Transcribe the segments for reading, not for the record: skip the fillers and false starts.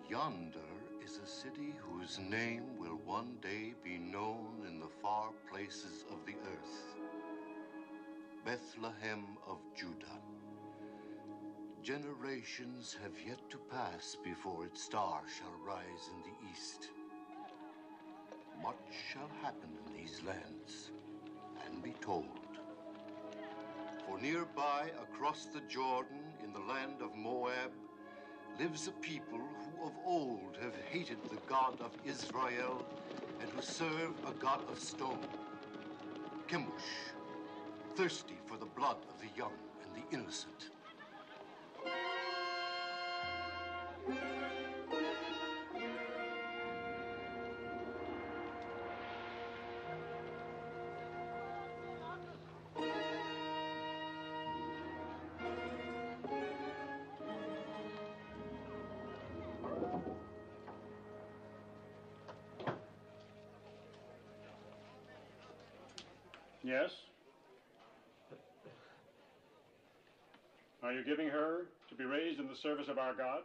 Yonder is a city whose name will one day be known in the far places of the earth. Bethlehem of Judah. Generations have yet to pass before its star shall rise in the east. Much shall happen in these lands and be told. For nearby, across the Jordan, in the land of Moab, lives a people who of old have hated the God of Israel and who serve a God of stone. Chemosh, thirsty for the blood of the young and the innocent. Yes? Are you giving her to be raised in the service of our God?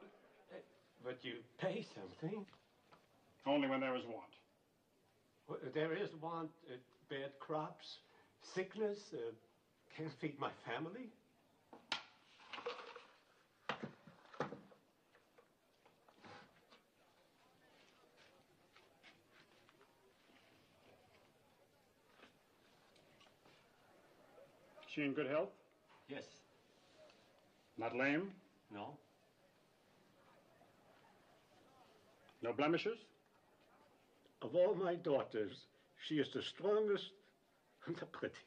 But you pay something. Only when there is want. Well, there is want, bad crops, sickness, can't feed my family. She in good health? Yes. Not lame? No. No blemishes? Of all my daughters, she is the strongest and the prettiest.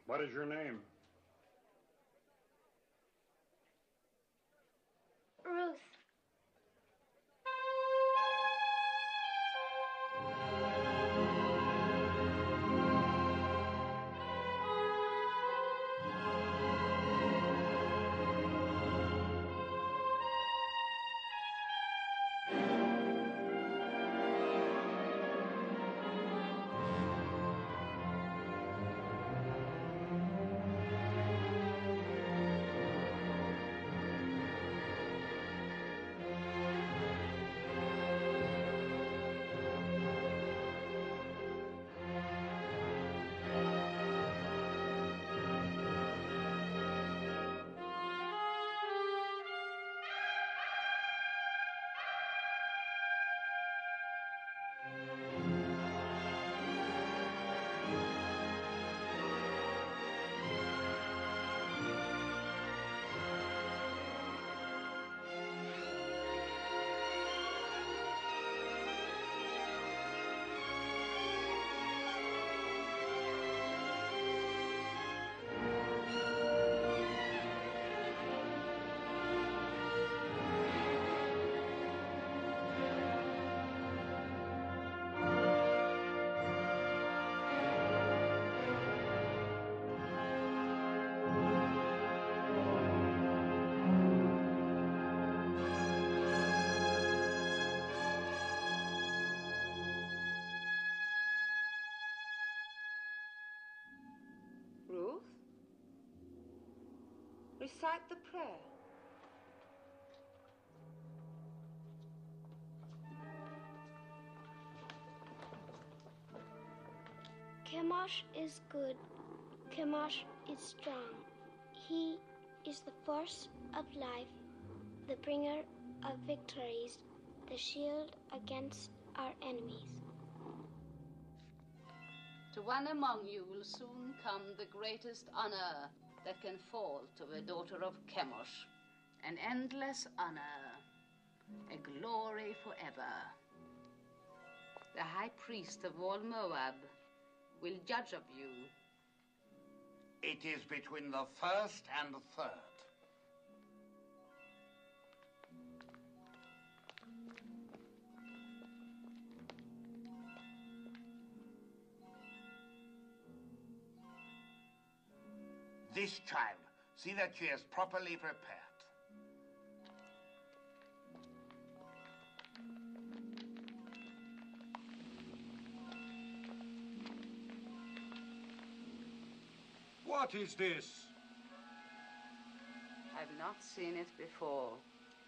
What is your name? Ruth. Ruth, recite the prayer. Chemosh is good. Chemosh is strong. He is the force of life, the bringer of victories, the shield against our enemies. To one among you will soon come the greatest honor that can fall to a daughter of Chemosh, an endless honor, a glory forever. The high priest of all Moab will judge of you. It is between the first and the third. this child. See that she is properly prepared. What is this? I've not seen it before.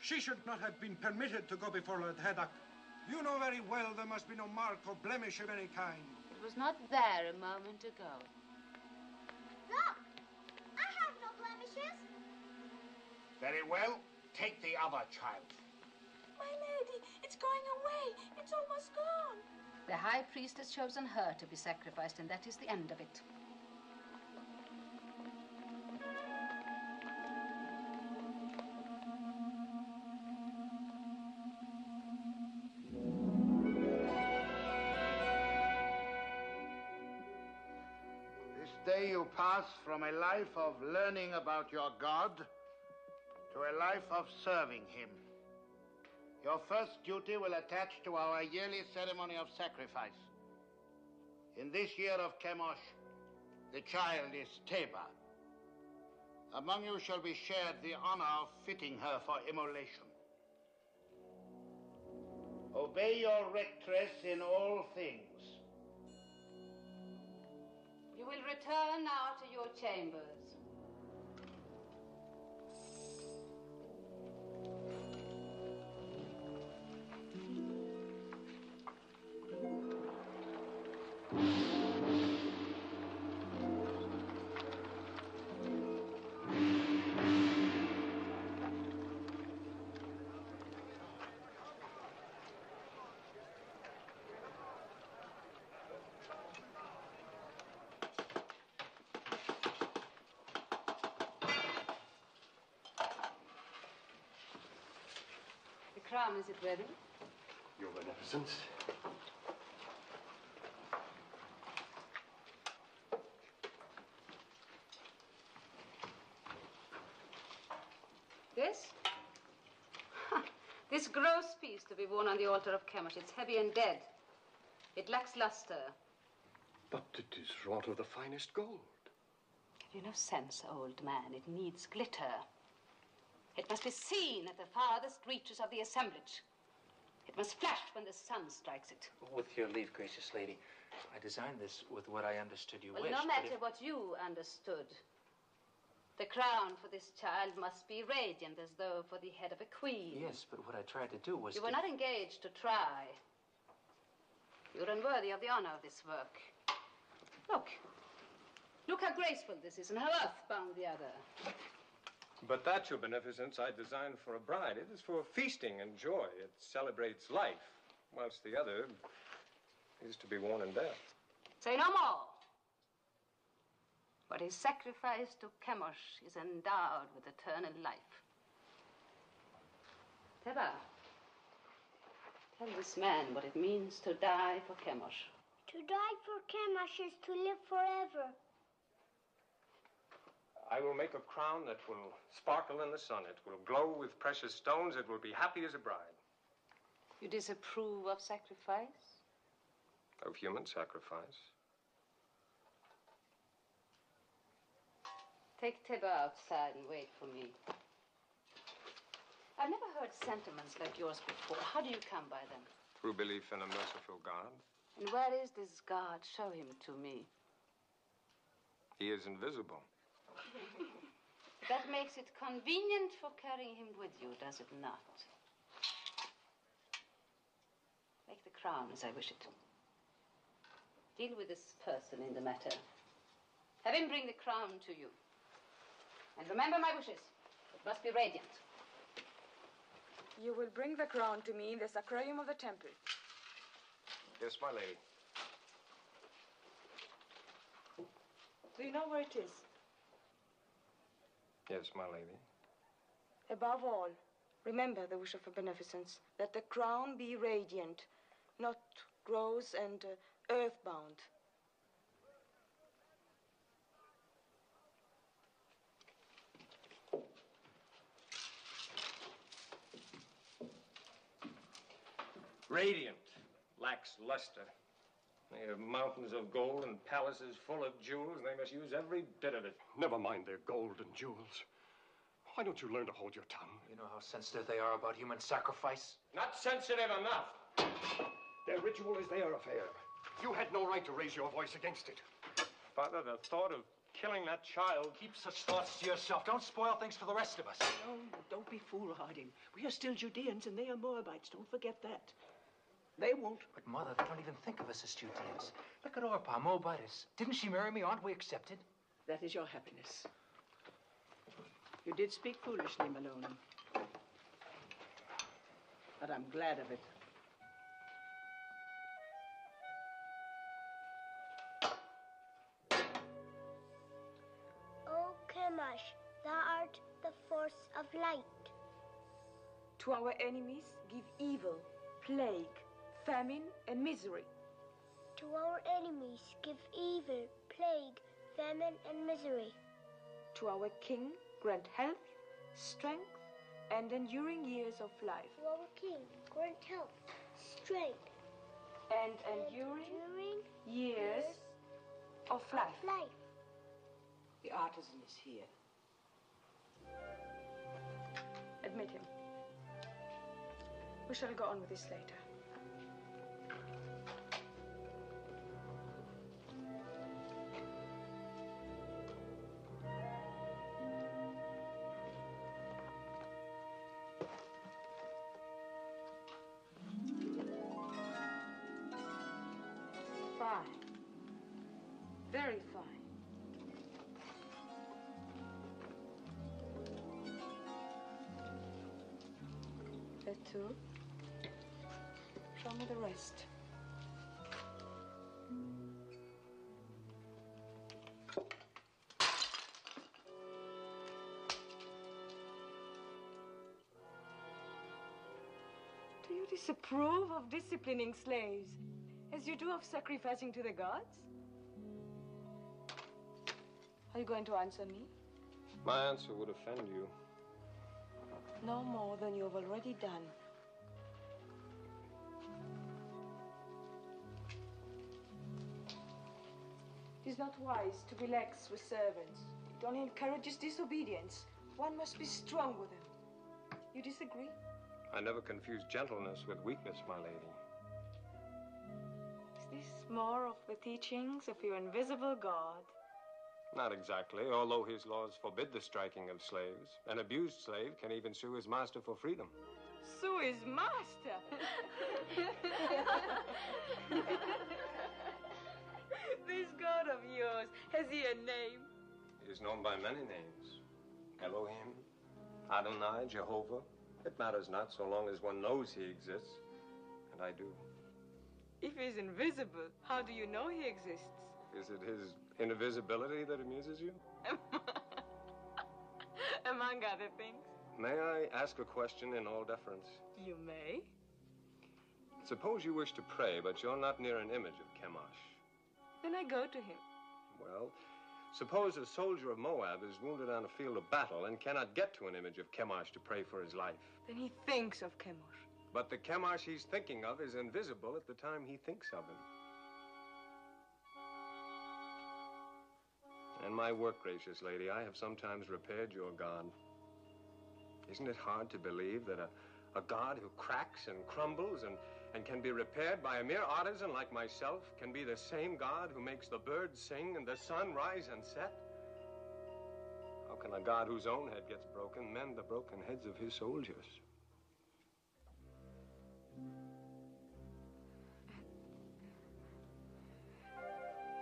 She should not have been permitted to go before Lord Haddock. You know very well there must be no mark or blemish of any kind. It was not there a moment ago. Look! I have no blemishes. Very well. Take the other child. My lady, it's going away. It's almost gone. The high priest has chosen her to be sacrificed, and that is the end of it. This day you pass from a life of learning about your God to a life of serving him. Your first duty will attach to our yearly ceremony of sacrifice. In this year of Chemosh, the child is Teba. Among you shall be shared the honor of fitting her for immolation. Obey your rectress in all things. You will return now to your chambers. The crown, is it ready? Your Beneficence. This? This gross piece to be worn on the altar of Chemosh. It's heavy and dead. It lacks luster. But it is wrought of the finest gold. Have you no sense, old man? It needs glitter. It must be seen at the farthest reaches of the assemblage. It must flash when the sun strikes it. With your leave, gracious lady, I designed this with what I understood you Well, wished. no matter what you understood. The crown for this child must be radiant, as though for the head of a queen. Yes, but what I tried to do was You were not engaged to try. You're unworthy of the honor of this work. Look. Look how graceful this is and how earthbound the other. But that, your Beneficence, I designed for a bride. It is for feasting and joy. It celebrates life, whilst the other is to be worn in death. Say no more. What is sacrificed to Chemosh is endowed with eternal life. Teba, tell this man what it means to die for Chemosh. To die for Chemosh is to live forever. I will make a crown that will sparkle in the sun. It will glow with precious stones. It will be happy as a bride. You disapprove of sacrifice? Of human sacrifice. Take Teba outside and wait for me. I've never heard sentiments like yours before. How do you come by them? Through belief in a merciful God. And where is this God? Show him to me. He is invisible. That makes it convenient for carrying him with you, does it not? Make the crown as I wish it. Deal with this person in the matter. Have him bring the crown to you. And remember my wishes. It must be radiant. You will bring the crown to me in the sacrarium of the temple. Yes, my lady. Do you know where it is? Yes, my lady. Above all, remember the wish of her beneficence, that the crown be radiant, not gross and earthbound. Radiant, lacks luster. They have mountains of gold and palaces full of jewels, and they must use every bit of it. Never mind their gold and jewels. Why don't you learn to hold your tongue? You know how sensitive they are about human sacrifice? Not sensitive enough. Their ritual is their affair. You had no right to raise your voice against it. Father, the thought of killing that child... Keep such thoughts to yourself. Don't spoil things for the rest of us. No, don't be foolhardy. We are still Judeans and they are Moabites. Don't forget that. They won't. But, Mother, they don't even think of us as Judeans. Look at Orpah, Moabitess. Didn't she marry me? Aren't we accepted? That is your happiness. You did speak foolishly, Maloney. But I'm glad of it. O Chemosh, thou art the force of light. To our enemies, give evil, plague, famine, and misery. To our enemies give evil, plague, famine, and misery. To our king, grant health, strength, and enduring years of life. To our king, grant health, strength, And enduring years of life. The artisan is here. Admit him. We shall go on with this later. Fine. Very fine. That too. Show me the rest. Do you disapprove of disciplining slaves as you do of sacrificing to the gods? Are you going to answer me? My answer would offend you. No more than you have already done. It is not wise to be lax with servants. It only encourages disobedience. One must be strong with them. You disagree? I never confuse gentleness with weakness, my lady. Is this more of the teachings of your invisible God? Not exactly, although his laws forbid the striking of slaves. An abused slave can even sue his master for freedom. Sue his master! This God of yours, has he a name? He is known by many names. Elohim, Adonai, Jehovah. It matters not so long as one knows he exists. And I do. If he's invisible, how do you know he exists? Is it his invisibility that amuses you? Among other things. May I ask a question in all deference? You may. Suppose you wish to pray, but you're not near an image of Chemosh. Then I go to him. Well, suppose a soldier of Moab is wounded on a field of battle and cannot get to an image of Chemosh to pray for his life. Then he thinks of Chemosh. But the Chemosh he's thinking of is invisible at the time he thinks of him. In my work, gracious lady, I have sometimes repaired your God. Isn't it hard to believe that a God who cracks and crumbles and can be repaired by a mere artisan like myself can be the same God who makes the birds sing and the sun rise and set? How can a God whose own head gets broken mend the broken heads of his soldiers?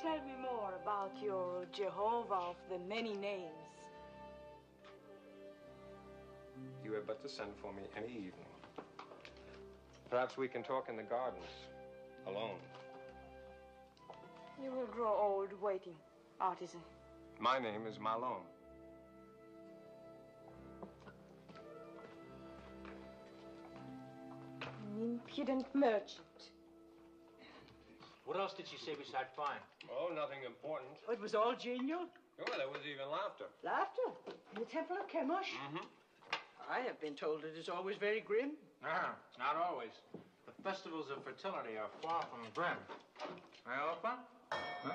Tell me more about your Jehovah of the many names. You have but to send for me any evening. Perhaps we can talk in the gardens, alone. You will grow old waiting, artisan. My name is Malone. An impudent merchant. What else did she say beside fine? Oh, nothing important. Oh, it was all genial? Oh, there was even laughter. Laughter? In the temple of Chemosh? Mm-hmm. I have been told it is always very grim. Not always. The festivals of fertility are far from grim. Orpa? Huh?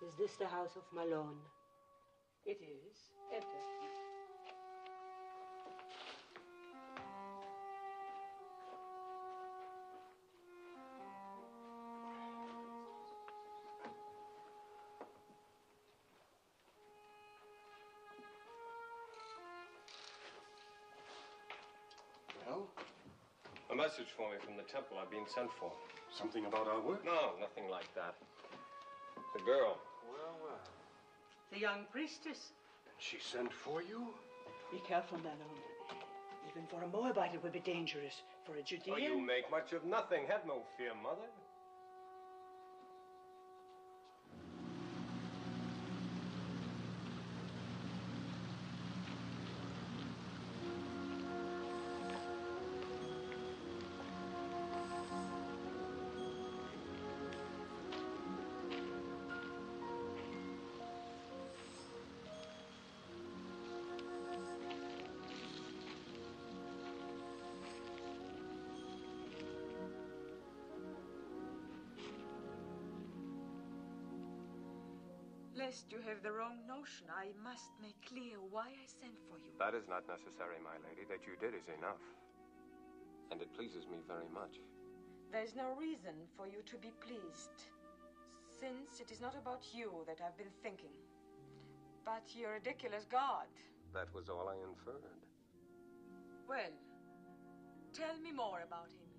Is this the house of Malone? It is. Enter. Well? A message for me from the temple. I've been sent for. Something about our work? No, nothing like that. The girl. Well, well. The young priestess. And she sent for you? Be careful, Malone. Even for a Moabite, it would be dangerous. For a Judean... Oh, you make much of nothing. Have no fear, Mother. Lest you have the wrong notion, I must make clear why I sent for you. That is not necessary, my lady. That you did is enough. And it pleases me very much. There's no reason for you to be pleased, since it is not about you that I've been thinking, but your ridiculous God. That was all I inferred. Well, tell me more about him.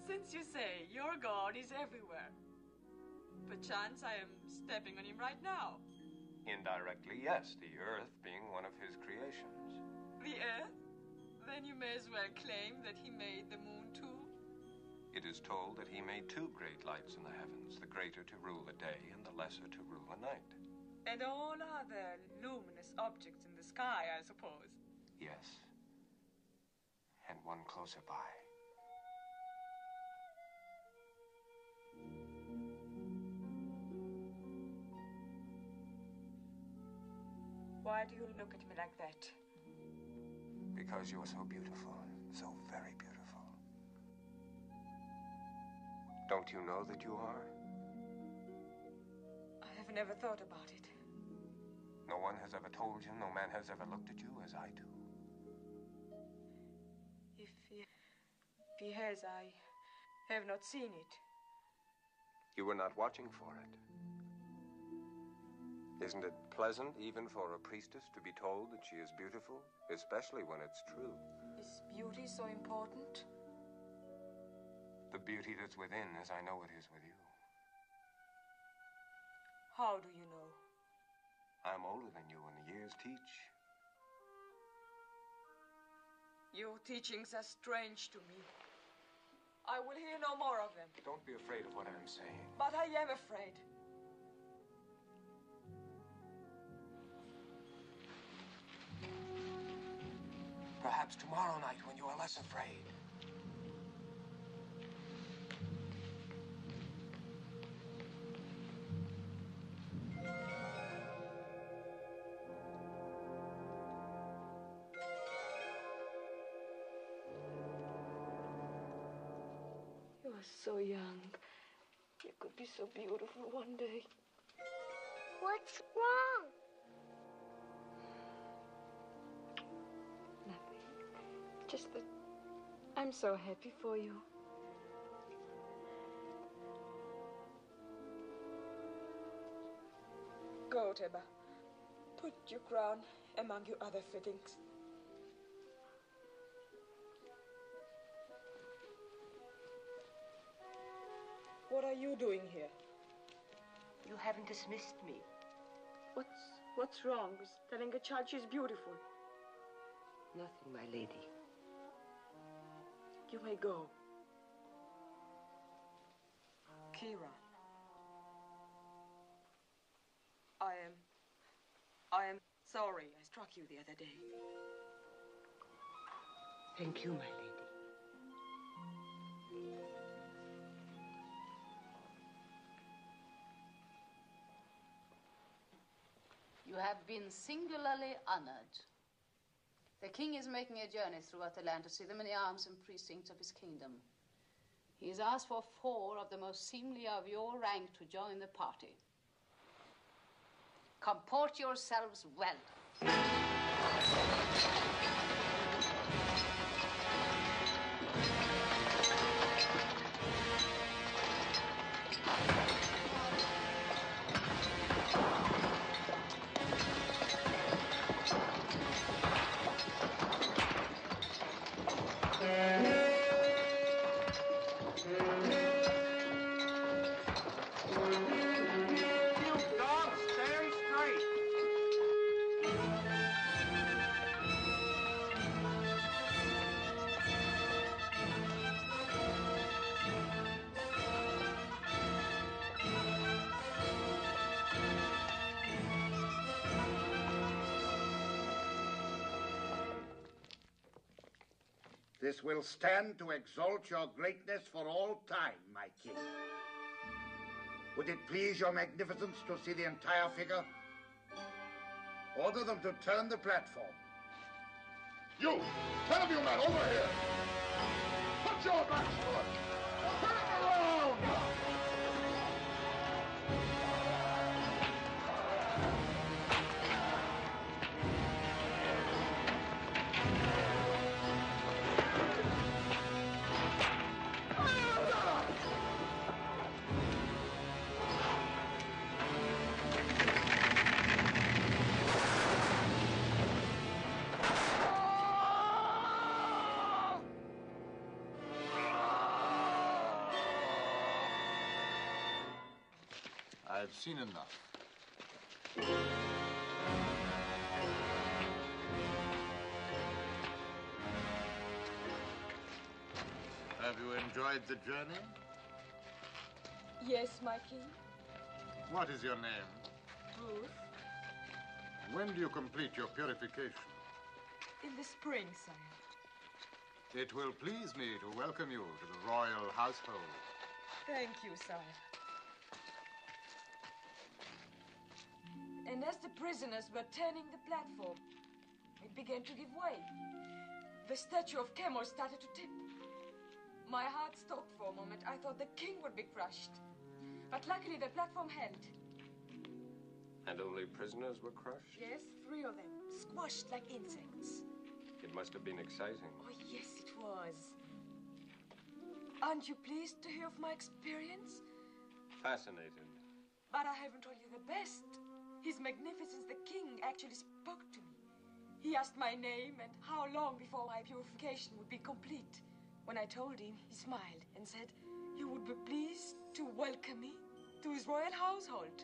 Since you say your God is everywhere, perchance I am stepping on him right now. Indirectly, yes, the earth being one of his creations. The earth? Then you may as well claim that he made the moon too. It is told that he made two great lights in the heavens, the greater to rule the day and the lesser to rule the night. And all other luminous objects in the sky, I suppose. Yes. And one closer by. Why do you look at me like that? Because you're so beautiful, so very beautiful. Don't you know that you are? I have never thought about it. No one has ever told you, no man has ever looked at you as I do. If he has, I have not seen it. You were not watching for it. Isn't it pleasant, even for a priestess, to be told that she is beautiful, especially when it's true? Is beauty so important? The beauty that's within, as I know it is with you. How do you know? I'm older than you, and the years teach. Your teachings are strange to me. I will hear no more of them. Don't be afraid of what I'm saying. But I am afraid. Perhaps tomorrow night when you are less afraid. You are so young. You could be so beautiful one day. What's wrong? Nothing. Just that I'm so happy for you. Go, Teba. Put your crown among your other fittings. What are you doing here? You haven't dismissed me. What's wrong with telling a child she's beautiful? Nothing, my lady. You may go. Kira. I am sorry I struck you the other day. Thank you, my lady. have been singularly honored. The king is making a journey throughout the land to see the many arms and precincts of his kingdom. He has asked for 4 of the most seemly of your rank to join the party. Comport yourselves well. This will stand to exalt your greatness for all time, my king. Would it please your magnificence to see the entire figure? Order them to turn the platform. You! 10 of you men, over here! Put your backs to it! Turn it around! I've seen enough. Have you enjoyed the journey? Yes, my king. What is your name? Ruth. When do you complete your purification? In the spring, sire. It will please me to welcome you to the royal household. Thank you, sire. And as the prisoners were turning the platform, it began to give way. The statue of Chemosh started to tip. My heart stopped for a moment. I thought the king would be crushed. But luckily the platform held. And only prisoners were crushed? Yes, 3 of them, squashed like insects. It must have been exciting. Oh, yes, it was. Aren't you pleased to hear of my experience? Fascinated. But I haven't told you the best. His Magnificence the King actually spoke to me. He asked my name and how long before my purification would be complete. When I told him, he smiled and said he would be pleased to welcome me to his royal household.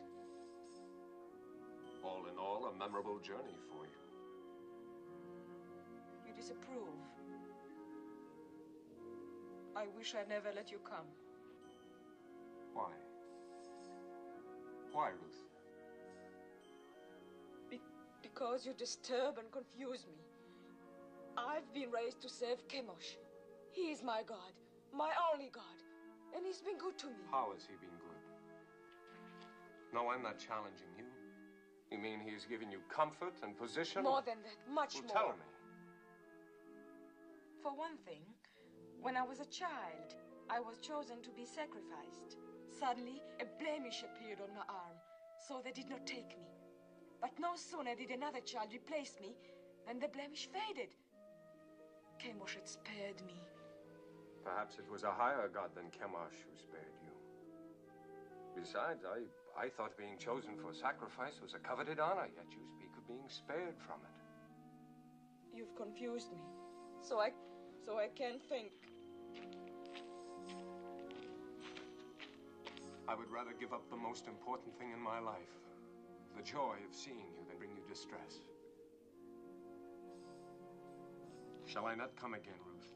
All in all, a memorable journey for you. You disapprove. I wish I never let you come. Why? Why, Ruth? Because you disturb and confuse me. I've been raised to serve Chemosh. He is my God, my only God, and he's been good to me. How has he been good? No, I'm not challenging you. You mean he's given you comfort and position? More than that, much more. Tell me. For one thing, when I was a child, I was chosen to be sacrificed. Suddenly, a blemish appeared on my arm, so they did not take me. But no sooner did another child replace me than the blemish faded. Chemosh had spared me. Perhaps it was a higher god than Chemosh who spared you. Besides, I thought being chosen for sacrifice was a coveted honor, yet you speak of being spared from it. You've confused me, so I can't think. I would rather give up the most important thing in my life, the joy of seeing you, than bring you distress. Shall I not come again, Ruth?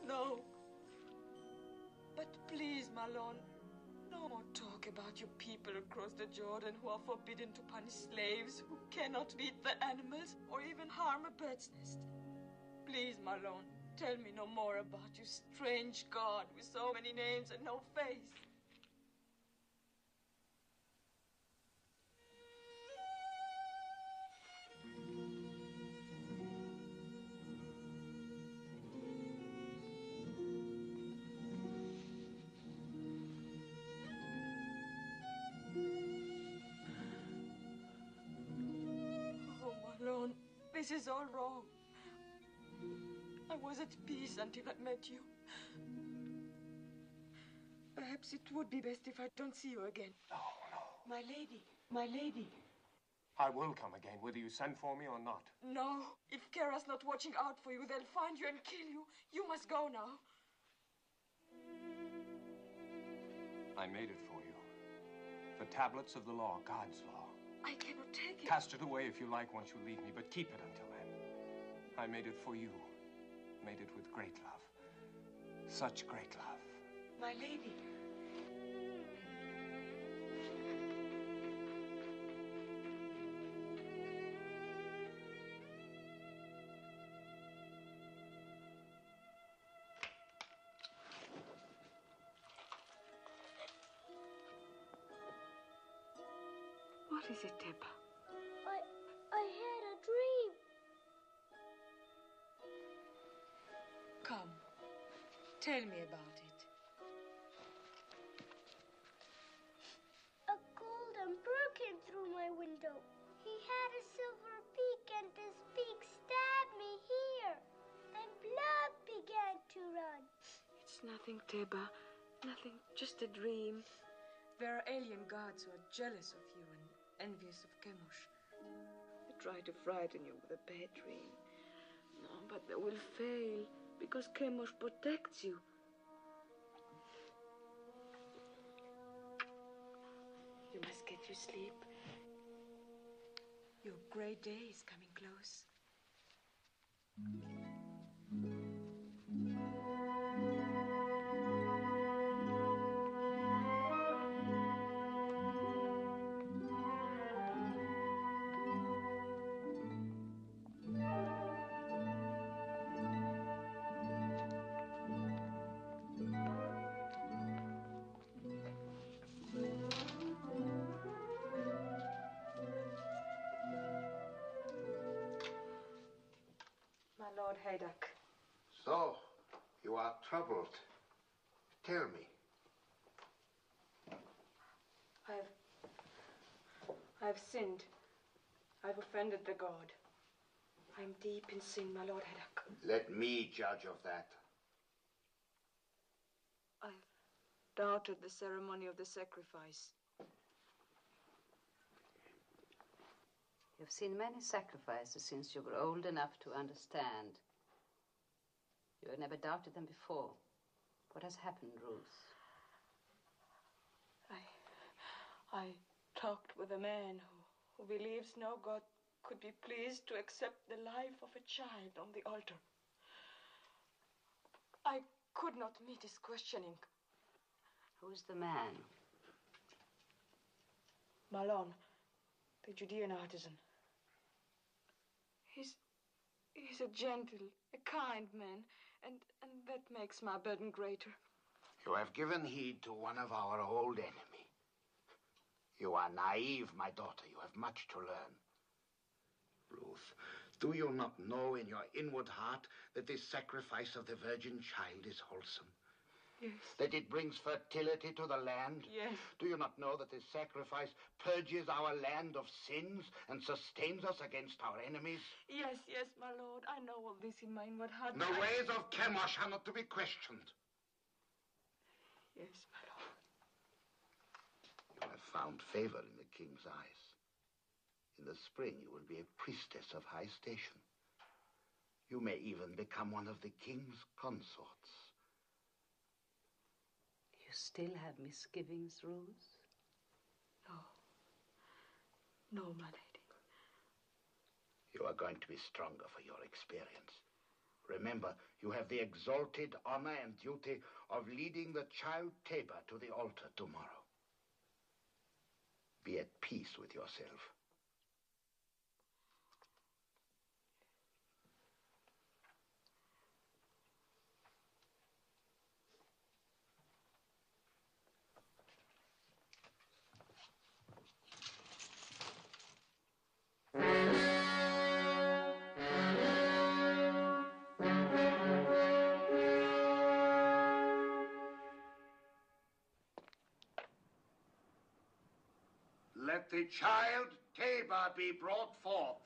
No. But please, Malone, no more talk about your people across the Jordan who are forbidden to punish slaves, who cannot beat the animals or even harm a bird's nest. Please, Malone, tell me no more about your strange God with so many names and no face. This is all wrong. I was at peace until I met you. Perhaps it would be best if I don't see you again. No. My lady, my lady. I will come again, whether you send for me or not. No, if Kara's not watching out for you, they'll find you and kill you. You must go now. I made it for you. The tablets of the law, God's law. I cannot take it. Cast it away if you like once you leave me, but keep it until then. I made it for you. Made it with great love. Such great love. My lady. What is it, Teba? I had a dream. Come, tell me about it. A golden bird came through my window. He had a silver beak, and his beak stabbed me here. And blood began to run. It's nothing, Teba. Nothing, just a dream. There are alien gods who are jealous of you and envious of Chemosh. They try to frighten you with a bad dream. No, but they will fail because Chemosh protects you. You must get your sleep. Your great day is coming close. My Lord Haydock. So, you are troubled. Tell me. I've sinned. I've offended the god. I'm deep in sin, my Lord Haydock. Let me judge of that. I've doubted the ceremony of the sacrifice. You've seen many sacrifices since you were old enough to understand. You have never doubted them before. What has happened, Ruth? I talked with a man who believes no God could be pleased to accept the life of a child on the altar. I could not meet his questioning. Who's the man? Malon, the Judean artisan. He's a gentle, a kind man, and that makes my burden greater. You have given heed to one of our old enemy. You are naive, my daughter. You have much to learn. Ruth, do you not know in your inward heart that this sacrifice of the virgin child is wholesome? Yes. That it brings fertility to the land? Yes. Do you not know that this sacrifice purges our land of sins and sustains us against our enemies? Yes, my lord. I know all this in my inward heart. The ways of Chemosh are not to be questioned. Yes, my lord. You have found favor in the king's eyes. In the spring, you will be a priestess of high station. You may even become one of the king's consorts. You still have misgivings, Ruth? No, my lady. You are going to be stronger for your experience. Remember, you have the exalted honor and duty of leading the child Teba to the altar tomorrow. Be at peace with yourself. Let the child Teba be brought forth.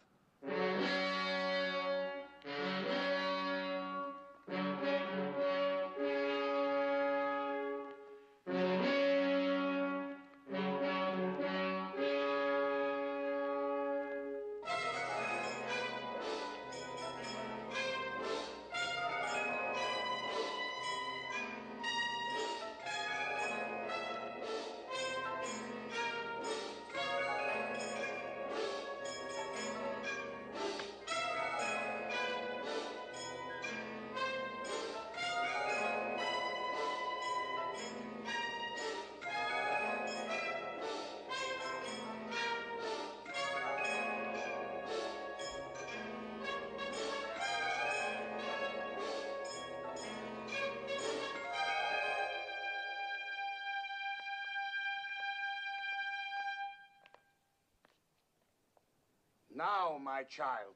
Now, my child.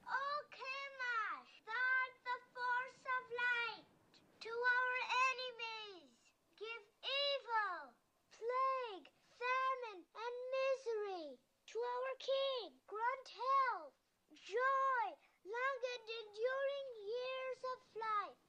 Oh, Kemash, thou art the force of light. To our enemies, give evil, plague, famine, and misery. To our king, grant health, joy, long and enduring years of life.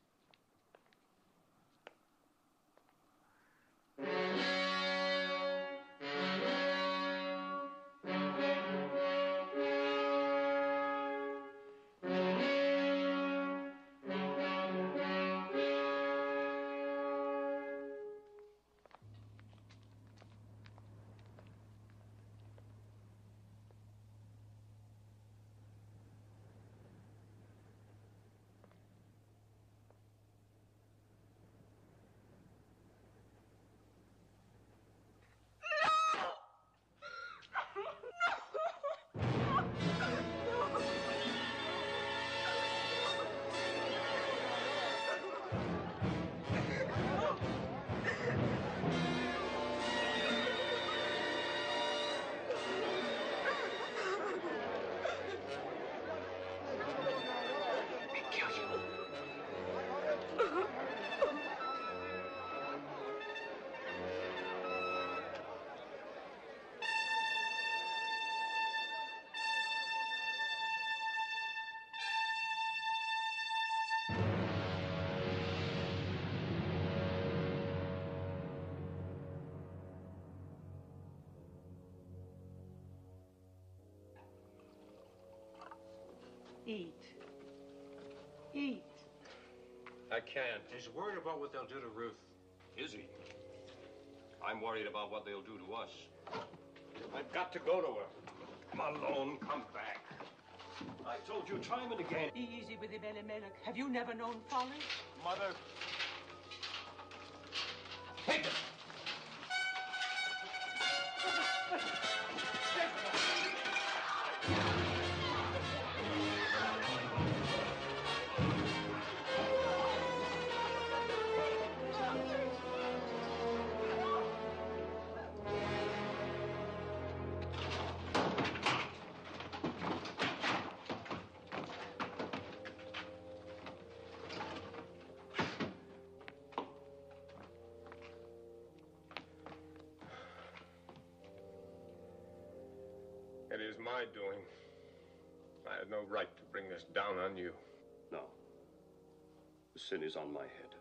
Eat. Eat. I can't. He's worried about what they'll do to Ruth. Is he? I'm worried about what they'll do to us. I've got to go to her. Malone, come back. I told you time and again. Easy with him, Elimelech. Have you never known folly? Mother. Take it! It is my doing. I had no right to bring this down on you. No. The sin is on my head.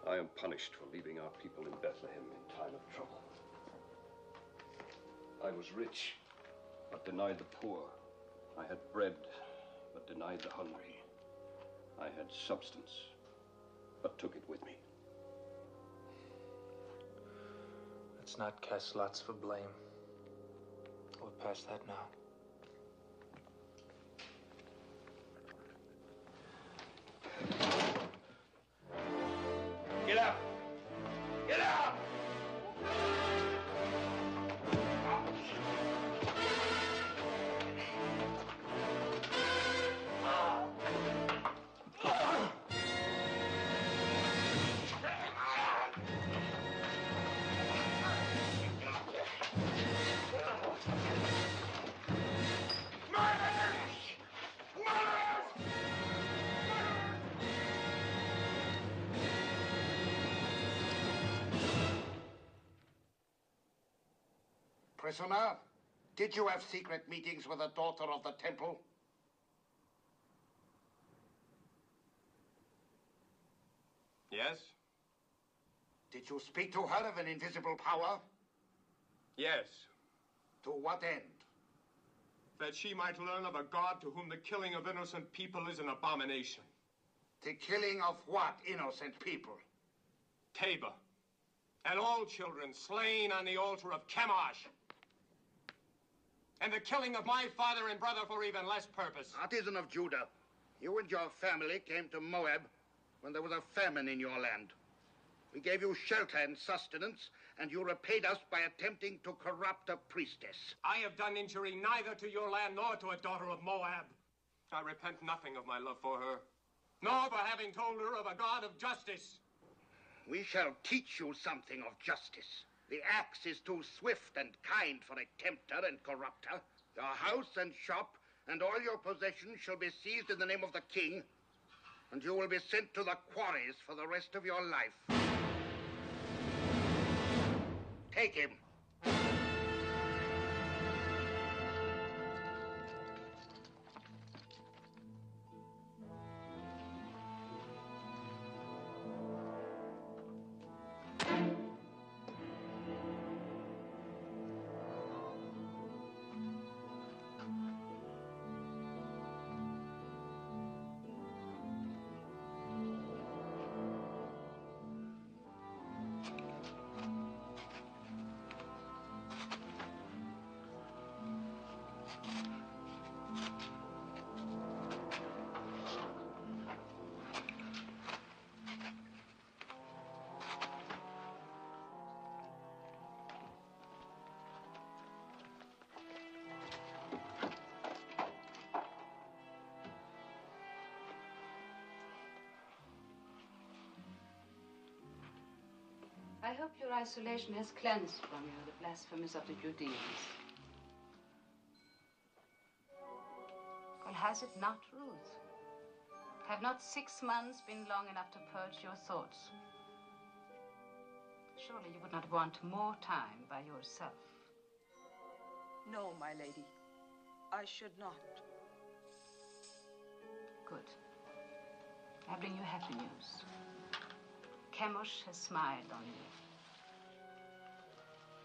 I am punished for leaving our people in Bethlehem in time of trouble. I was rich, but denied the poor. I had bread, but denied the hungry. I had substance, but took it with me. Let's not cast lots for blame. We're past that now. Get up! Get up! Prisoner, did you have secret meetings with a daughter of the temple? Yes? Did you speak to her of an invisible power? Yes. To what end? That she might learn of a God to whom the killing of innocent people is an abomination. The killing of what innocent people? Tabor. And all children slain on the altar of Chemosh. And the killing of my father and brother for even less purpose. Artisan of Judah, you and your family came to Moab when there was a famine in your land. We gave you shelter and sustenance, and you repaid us by attempting to corrupt a priestess. I have done injury neither to your land nor to a daughter of Moab. I repent nothing of my love for her, nor for having told her of a God of justice. We shall teach you something of justice. The axe is too swift and kind for a tempter and corrupter. Your house and shop and all your possessions shall be seized in the name of the king, and you will be sent to the quarries for the rest of your life. Take him. I hope your isolation has cleansed from you the blasphemies of the Judeans. Well, has it not, Ruth? Have not 6 months been long enough to purge your thoughts? Surely you would not want more time by yourself. No, my lady. I should not. Good. I bring you happy news. Chemosh has smiled on you.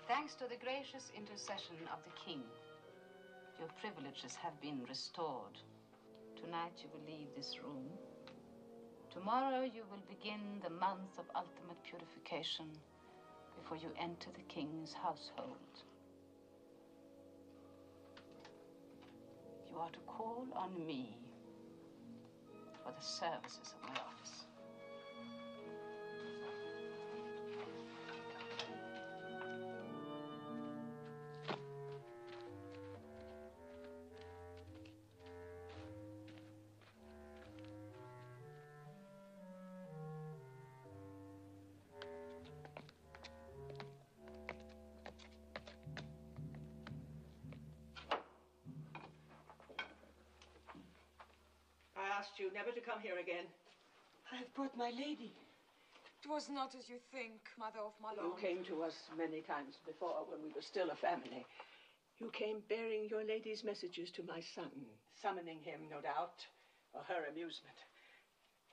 Thanks to the gracious intercession of the king, your privileges have been restored. Tonight you will leave this room. Tomorrow you will begin the month of ultimate purification before you enter the king's household. You are to call on me for the services of my office. I asked you never to come here again. I have brought my lady. It was not as you think, Mother of Malone. You came to us many times before when we were still a family. You came bearing your lady's messages to my son, summoning him, no doubt, for her amusement.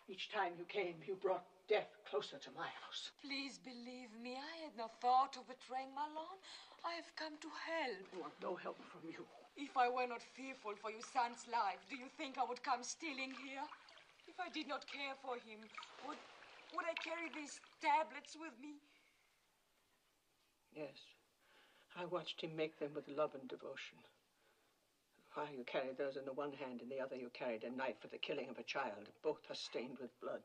Each time you came, you brought death closer to my house. Please believe me, I had no thought of betraying Malone. I have come to help. I want no help from you. If I were not fearful for your son's life, do you think I would come stealing here? If I did not care for him, would I carry these tablets with me? Yes. I watched him make them with love and devotion. While you carried those in the one hand, in the other you carried a knife for the killing of a child. Both are stained with blood.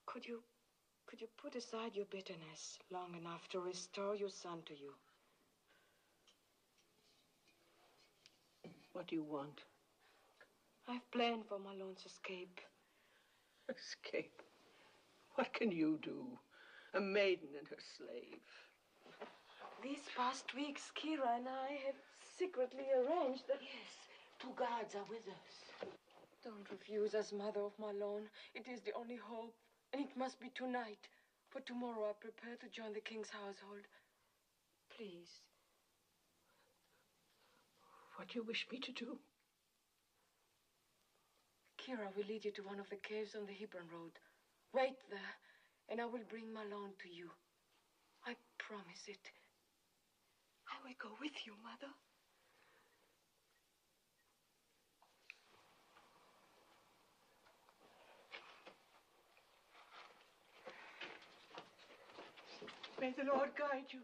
Could you put aside your bitterness long enough to restore your son to you? What do you want? I've planned for Malone's escape. Escape? What can you do? A maiden and her slave. These past weeks, Kira and I have secretly arranged that... Yes, 2 guards are with us. Don't refuse us, Mother of Malone. It is the only hope, and it must be tonight. For tomorrow I prepare to join the king's household. Please. What do you wish me to do? Kira will lead you to one of the caves on the Hebron Road. Wait there, and I will bring Malone to you. I promise it. I will go with you, Mother. May the Lord guide you.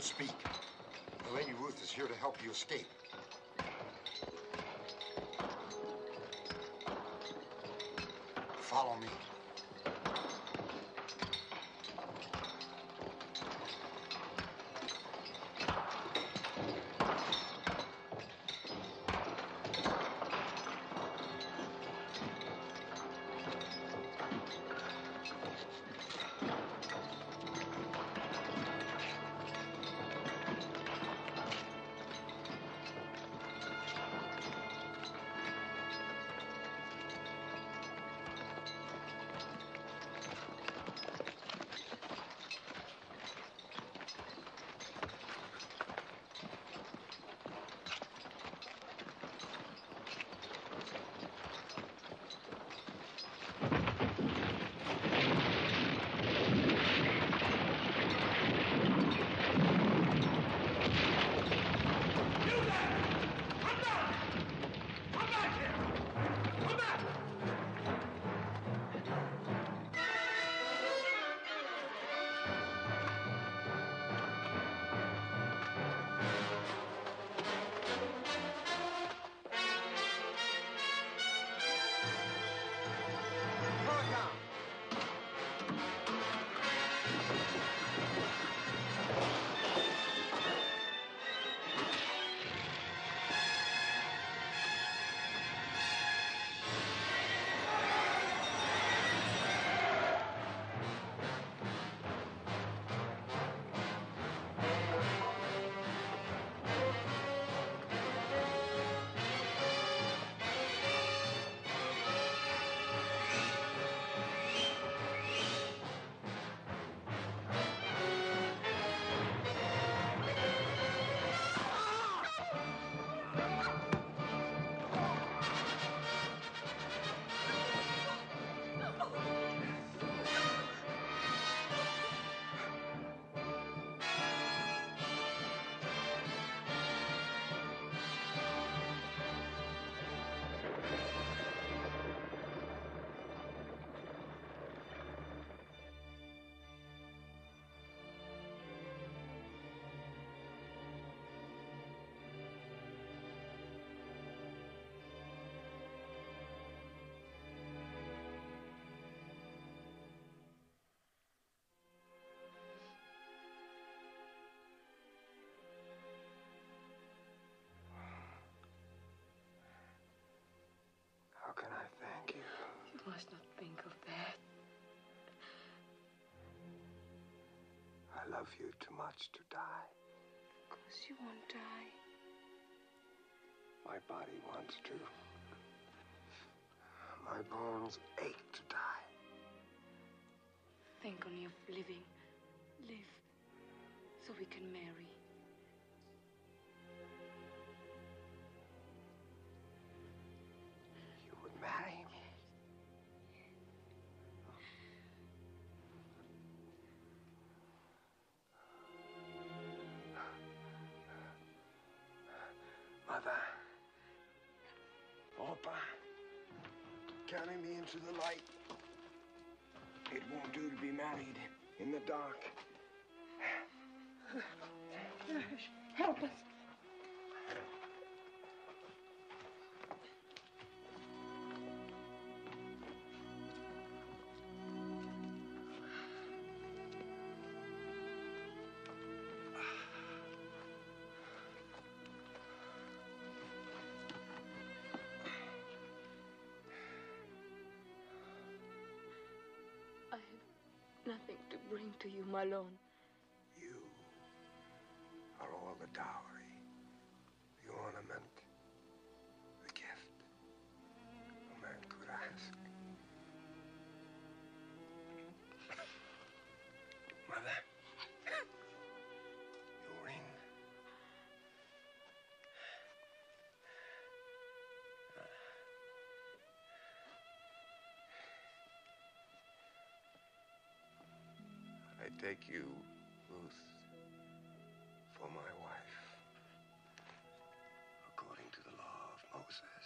speak. The Lady Ruth is here to help you escape. Follow me. How can I thank you? You must not think of that. I love you too much to die. Of course you won't die. My body wants to. My bones ache to die. Think only of living. Live so we can marry. You would marry me? Mother. Opa. Carry me into the light. It won't do to be married in the dark. Help us. I have nothing to bring to you, Malone. You are all the dowry, the ornament, the gift a man could ask. Mother, your ring. I take you, Ruth, for my wife, according to the law of Moses.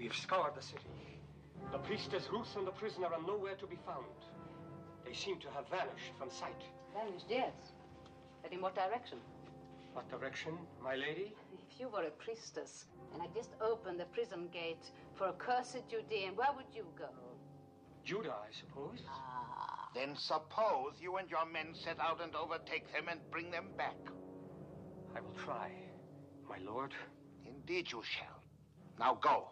We've scoured the city. The priestess Ruth and the prisoner are nowhere to be found. They seem to have vanished from sight. Vanished, yes. But in what direction? What direction, my lady? If you were a priestess and I just opened the prison gate for a cursed Judean, where would you go? Judah, I suppose. Ah. Then suppose you and your men set out and overtake them and bring them back. I will try, my lord. Indeed you shall. Now go.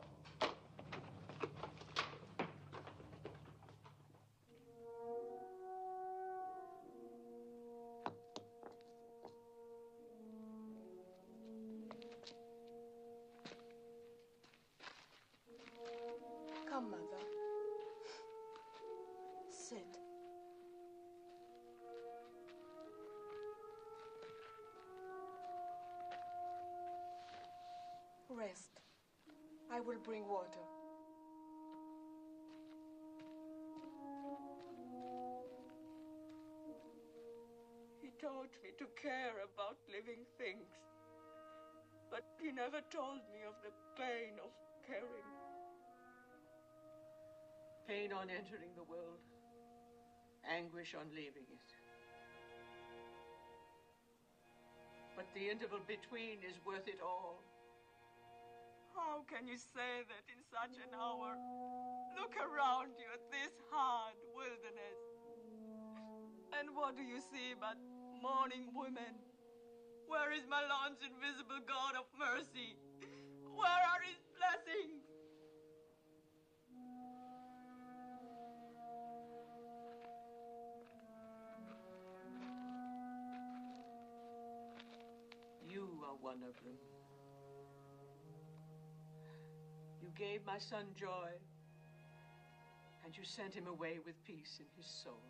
Come, Mother. Sit. Rest. I will bring water. He taught me to care about living things, but he never told me of the pain of caring. Pain on entering the world, anguish on leaving it. But the interval between is worth it all. How can you say that in such an hour? Look around you at this hard wilderness. And what do you see but mourning women? Where is my Lord's invisible God of mercy? Where are his blessings? You are one of them. You gave my son joy, and you sent him away with peace in his soul.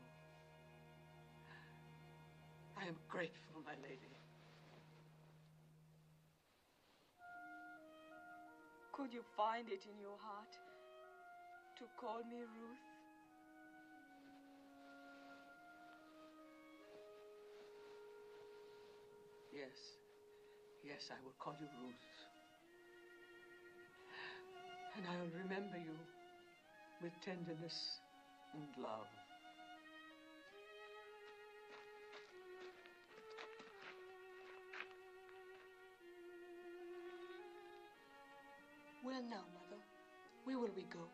I am grateful, my lady. Could you find it in your heart to call me Ruth? Yes, I will call you Ruth. And I will remember you with tenderness and love. Where now, Mother? Where will we go?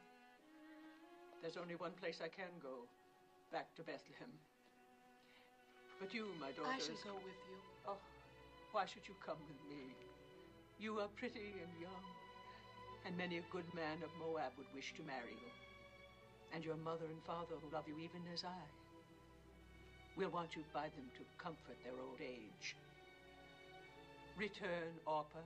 There's only one place I can go. Back to Bethlehem. But you, my daughter... I shall go with you. Oh, why should you come with me? You are pretty and young, and many a good man of Moab would wish to marry you. And your mother and father who love you even as I. We'll want you by them to comfort their old age. Return, Orpah.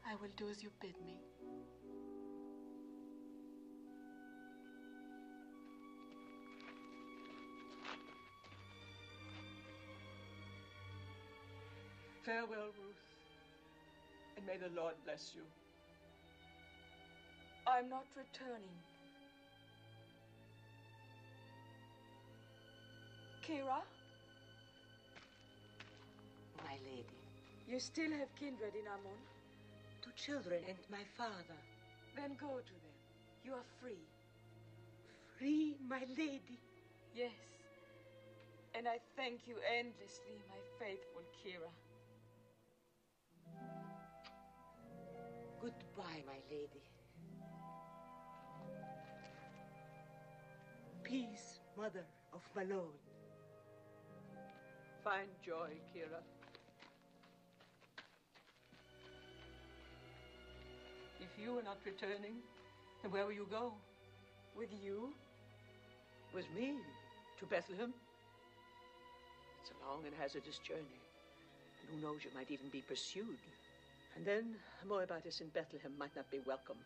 I will do as you bid me. Farewell, Ruth, and may the Lord bless you. I'm not returning. Kira? My lady. You still have kindred in Ammon? 2 children and my father. Then go to them. You are free. Free, my lady? Yes. And I thank you endlessly, my faithful Kira. Goodbye, my lady. Peace, mother of Malone. Find joy, Kira. If you are not returning, then where will you go? With you? With me? To Bethlehem? It's a long and hazardous journey. And who knows, you might even be pursued. And then a Moabitess in Bethlehem might not be welcome.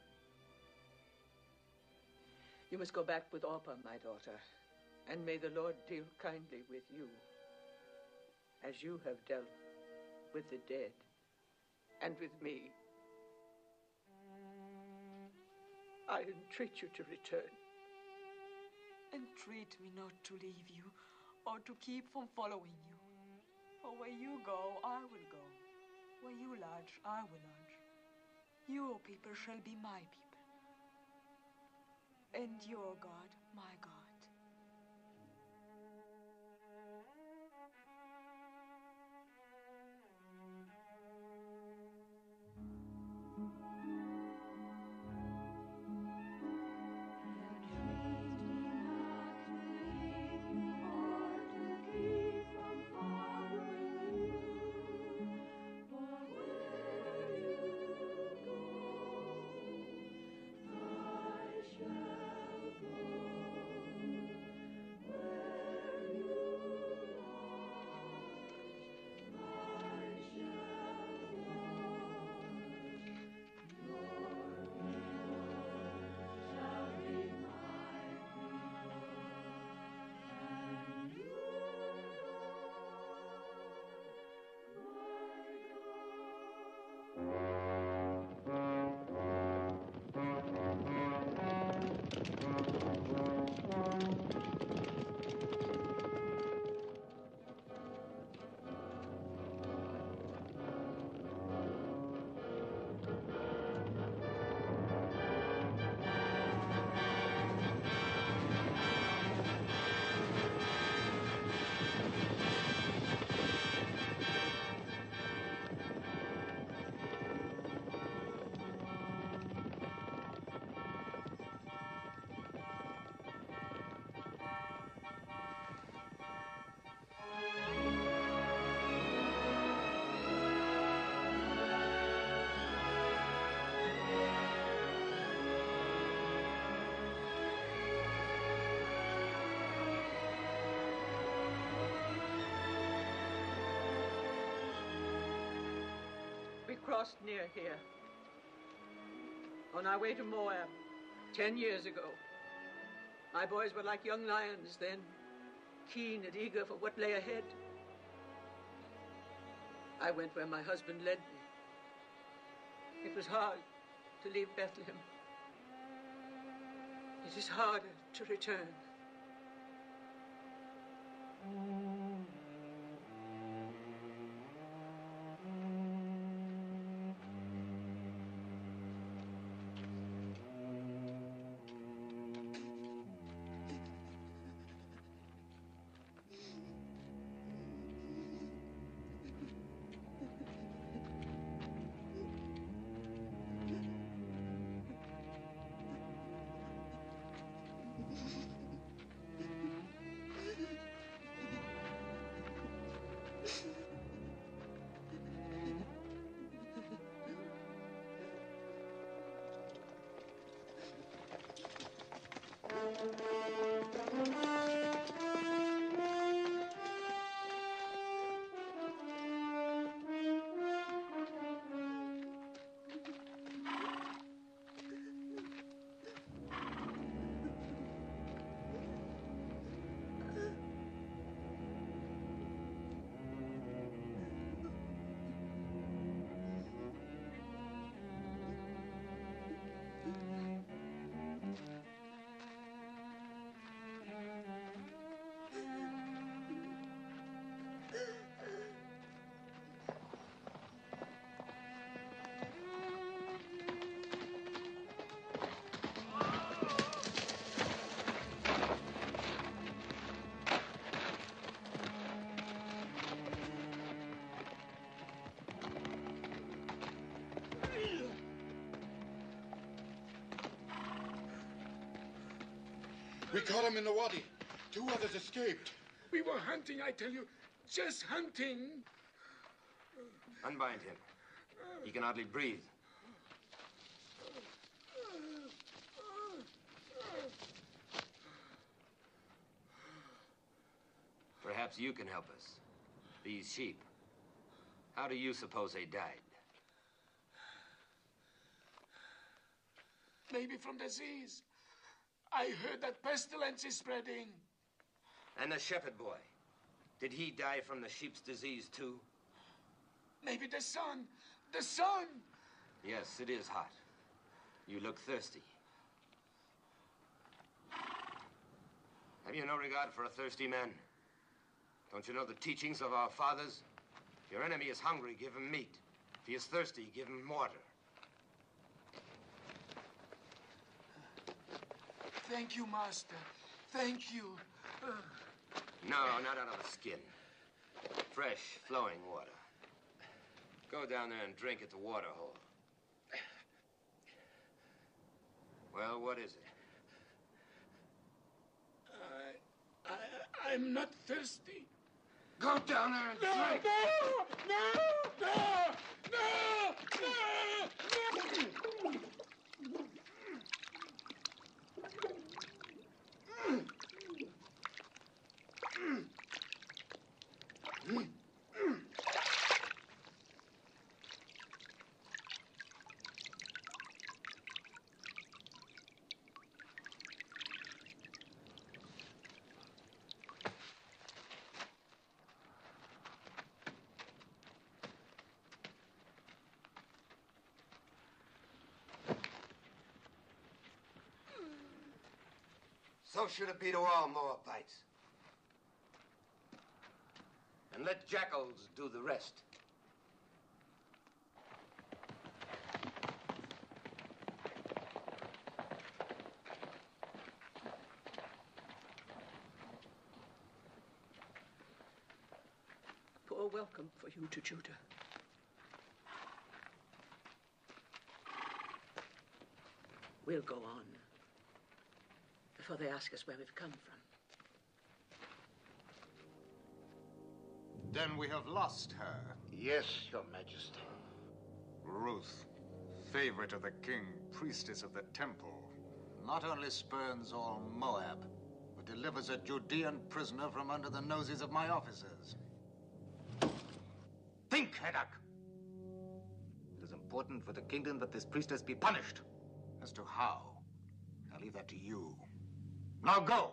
You must go back with Orpah, my daughter. And may the Lord deal kindly with you, as you have dealt with the dead and with me. I entreat you to return. Entreat me not to leave you or to keep from following you. For where you go, I will go. Where you lodge, I will lodge. Your people shall be my people. And your God, my God. We crossed near here. On our way to Moab, 10 years ago. My boys were like young lions then, keen and eager for what lay ahead. I went where my husband led me. It was hard to leave Bethlehem. It is harder to return. We caught him in the wadi. 2 others escaped. We were hunting, I tell you. Just hunting. Unbind him. He can hardly breathe. Perhaps you can help us. These sheep. How do you suppose they died? Maybe from disease. I heard that pestilence is spreading. And the shepherd boy. Did he die from the sheep's disease too? Maybe the sun. The sun! Yes, it is hot. You look thirsty. Have you no regard for a thirsty man? Don't you know the teachings of our fathers? your enemy is hungry, give him meat. If he is thirsty, give him water. Thank you, Master. Thank you. No, not out of the skin. Fresh, flowing water. Go down there and drink at the water hole. Well, what is it? I'm not thirsty. Go down there and drink. So should it be to all Moabites. And let jackals do the rest. Poor welcome for you to Judah. We'll go on before they ask us where we've come from. Then we have lost her. Yes, Your Majesty. Ruth, favorite of the king, priestess of the temple, not only spurns all Moab, but delivers a Judean prisoner from under the noses of my officers. Think, Heddak! It is important for the kingdom that this priestess be punished. As to how, I'll leave that to you. Now go!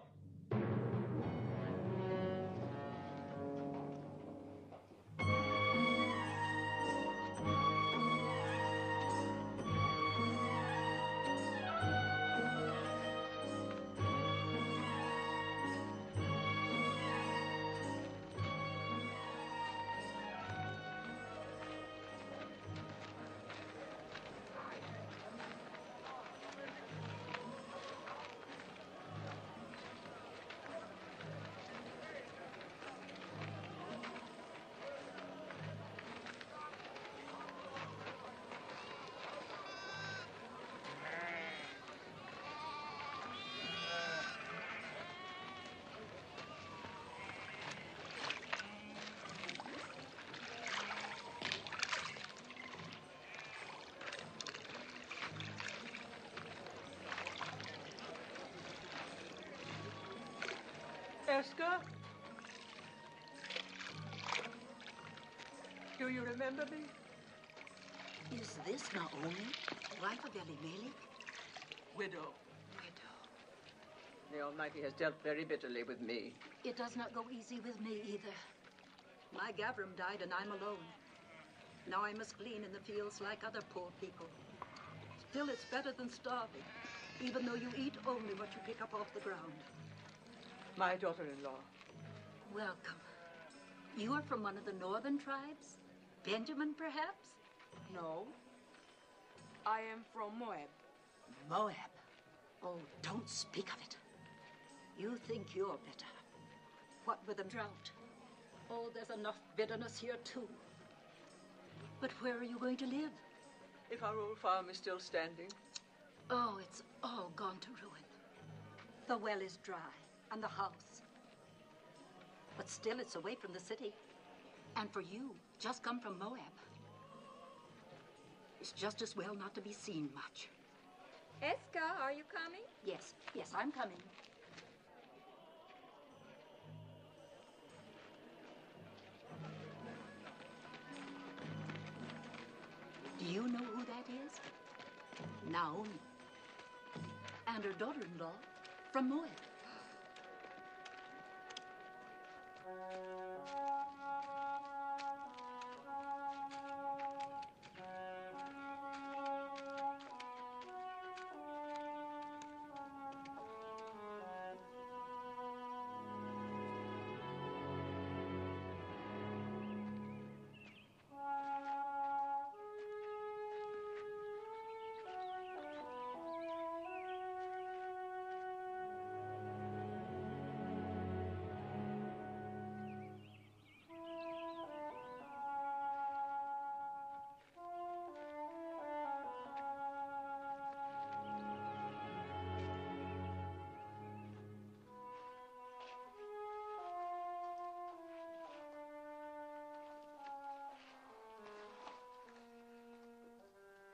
Esther? Do you remember me? Is this Naomi, wife of Elimelech? Widow. The Almighty has dealt very bitterly with me. It does not go easy with me either. My Gavram died and I'm alone. Now I must glean in the fields like other poor people. Still, it's better than starving, even though you eat only what you pick up off the ground. My daughter-in-law. Welcome. You are from one of the northern tribes? Benjamin, perhaps? No. I am from Moab. Moab? Oh, don't speak of it. You think you're better. What with the drought? Oh, there's enough bitterness here, too. But where are you going to live? If our old farm is still standing. Oh, it's all gone to ruin. The well is dry, and the house. But still, it's away from the city. And for you, just come from Moab. It's just as well not to be seen much. Eska, are you coming? Yes, I'm coming. Do you know who that is? Naomi. And her daughter-in-law from Moab.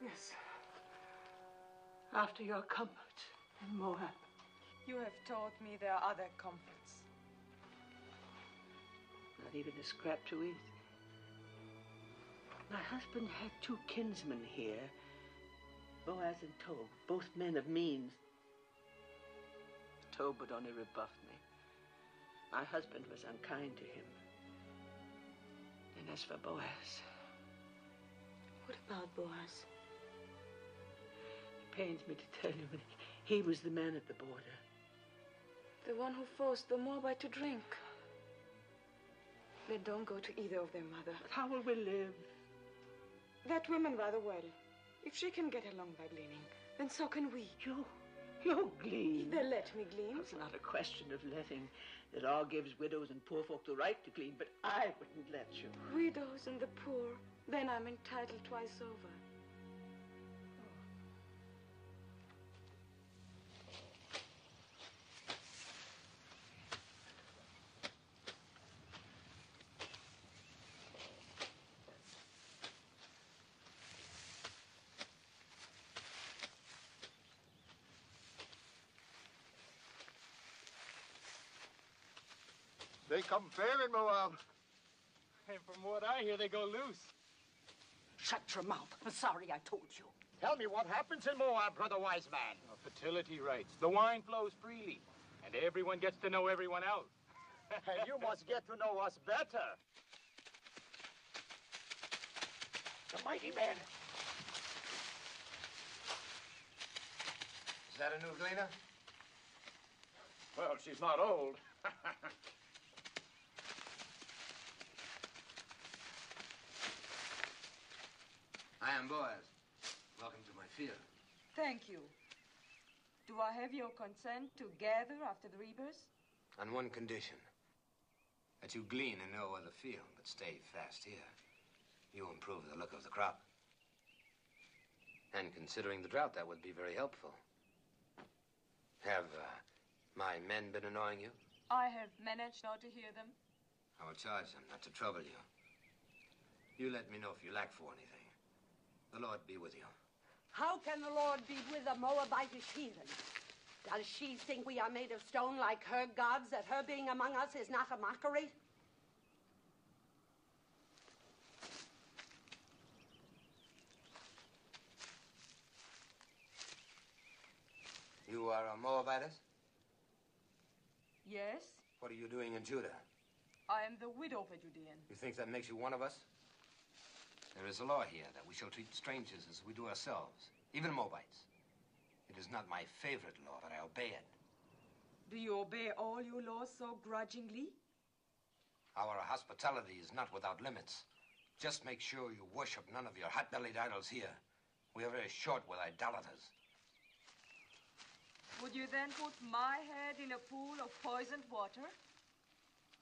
Yes. After your comfort in Moab. You have taught me there are other comforts. Not even a scrap to eat. My husband had 2 kinsmen here, Boaz and Tob, both men of means. Tob would only rebuff me. My husband was unkind to him. And as for Boaz... What about Boaz? It pains me to tell you, but he was the man at the border. The one who forced the Moabite to drink. Then don't go to either of them, Mother. But how will we live? That woman rather well. If she can get along by gleaning, then so can we. You glean. They'll let me glean. It's not a question of letting. The law gives widows and poor folk the right to glean, but I wouldn't let you. Widows and the poor. Then I'm entitled twice over. They come fair in Moab. And from what I hear, they go loose. Shut your mouth. I'm sorry I told you. Tell me what happens in Moab, brother wise man. Fertility rights. The wine flows freely, and everyone gets to know everyone else. And you must get to know us better. The mighty man. Is that a new gleaner? Well, she's not old. I am Boaz. Welcome to my field. Thank you. Do I have your consent to gather after the reapers? On one condition. That you glean in no other field, but stay fast here. You improve the look of the crop. And considering the drought, that would be very helpful. Have my men been annoying you? I have managed not to hear them. I will charge them not to trouble you. You let me know if you lack for anything. The Lord be with you. How can the Lord be with a Moabitish heathen? Does she think we are made of stone like her gods, that her being among us is not a mockery? You are a Moabitess? Yes, What are you doing in Judah? I am the widow of a Judean. You think that makes you one of us? There is a law here that we shall treat strangers as we do ourselves, even Moabites. It is not my favorite law, but I obey it. Do you obey all your laws so grudgingly? Our hospitality is not without limits. Just make sure you worship none of your hot-bellied idols here. We are very short with idolaters. Would you then put my head in a pool of poisoned water?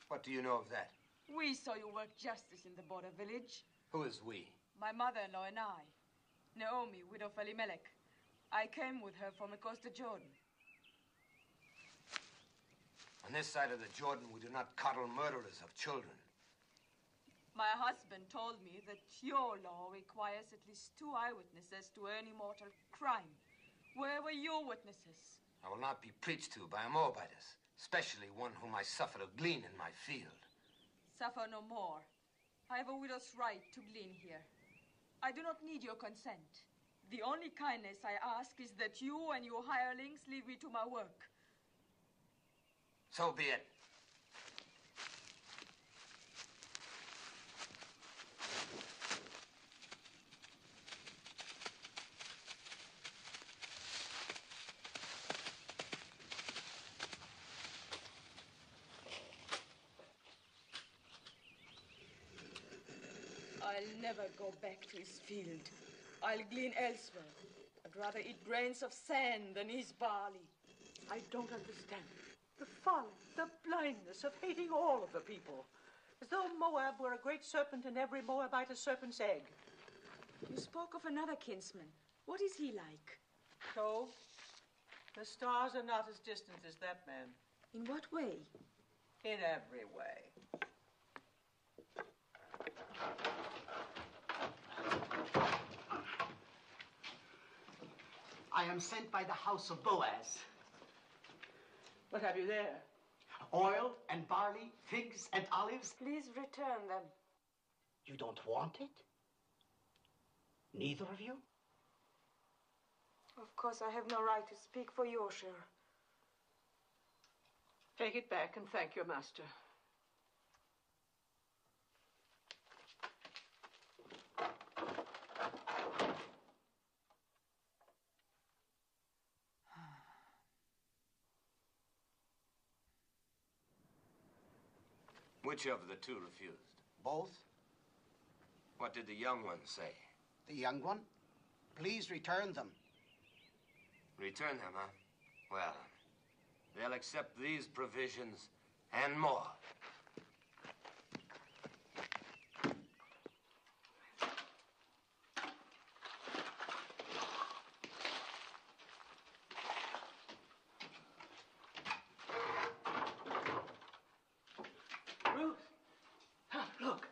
What do you know of that? We saw you work justice in the border village. Who is we? My mother-in-law and I. Naomi, widow of Elimelech. I came with her from across the Jordan. On this side of the Jordan, we do not coddle murderers of children. My husband told me that your law requires at least 2 eyewitnesses to any mortal crime. Where were your witnesses? I will not be preached to by a Moabitess, especially one whom I suffer to glean in my field. Suffer no more. I have a widow's right to glean here. I do not need your consent. The only kindness I ask is that you and your hirelings leave me to my work. So be it. I'll never go back to his field. I'll glean elsewhere. I'd rather eat grains of sand than his barley. I don't understand. The folly, the blindness of hating all of the people. As though Moab were a great serpent and every Moabite a serpent's egg. You spoke of another kinsman. What is he like? So, the stars are not as distant as that man. In what way? In every way. I am sent by the house of Boaz. What have you there? Oil and barley, figs and olives. Please return them. You don't want it? Neither of you? Of course, I have no right to speak for your share. Take it back and thank your master. Which of the two refused? Both. What did the young one say? The young one? Please return them. Return them, huh? Well, they'll accept these provisions and more. Ruth! Look.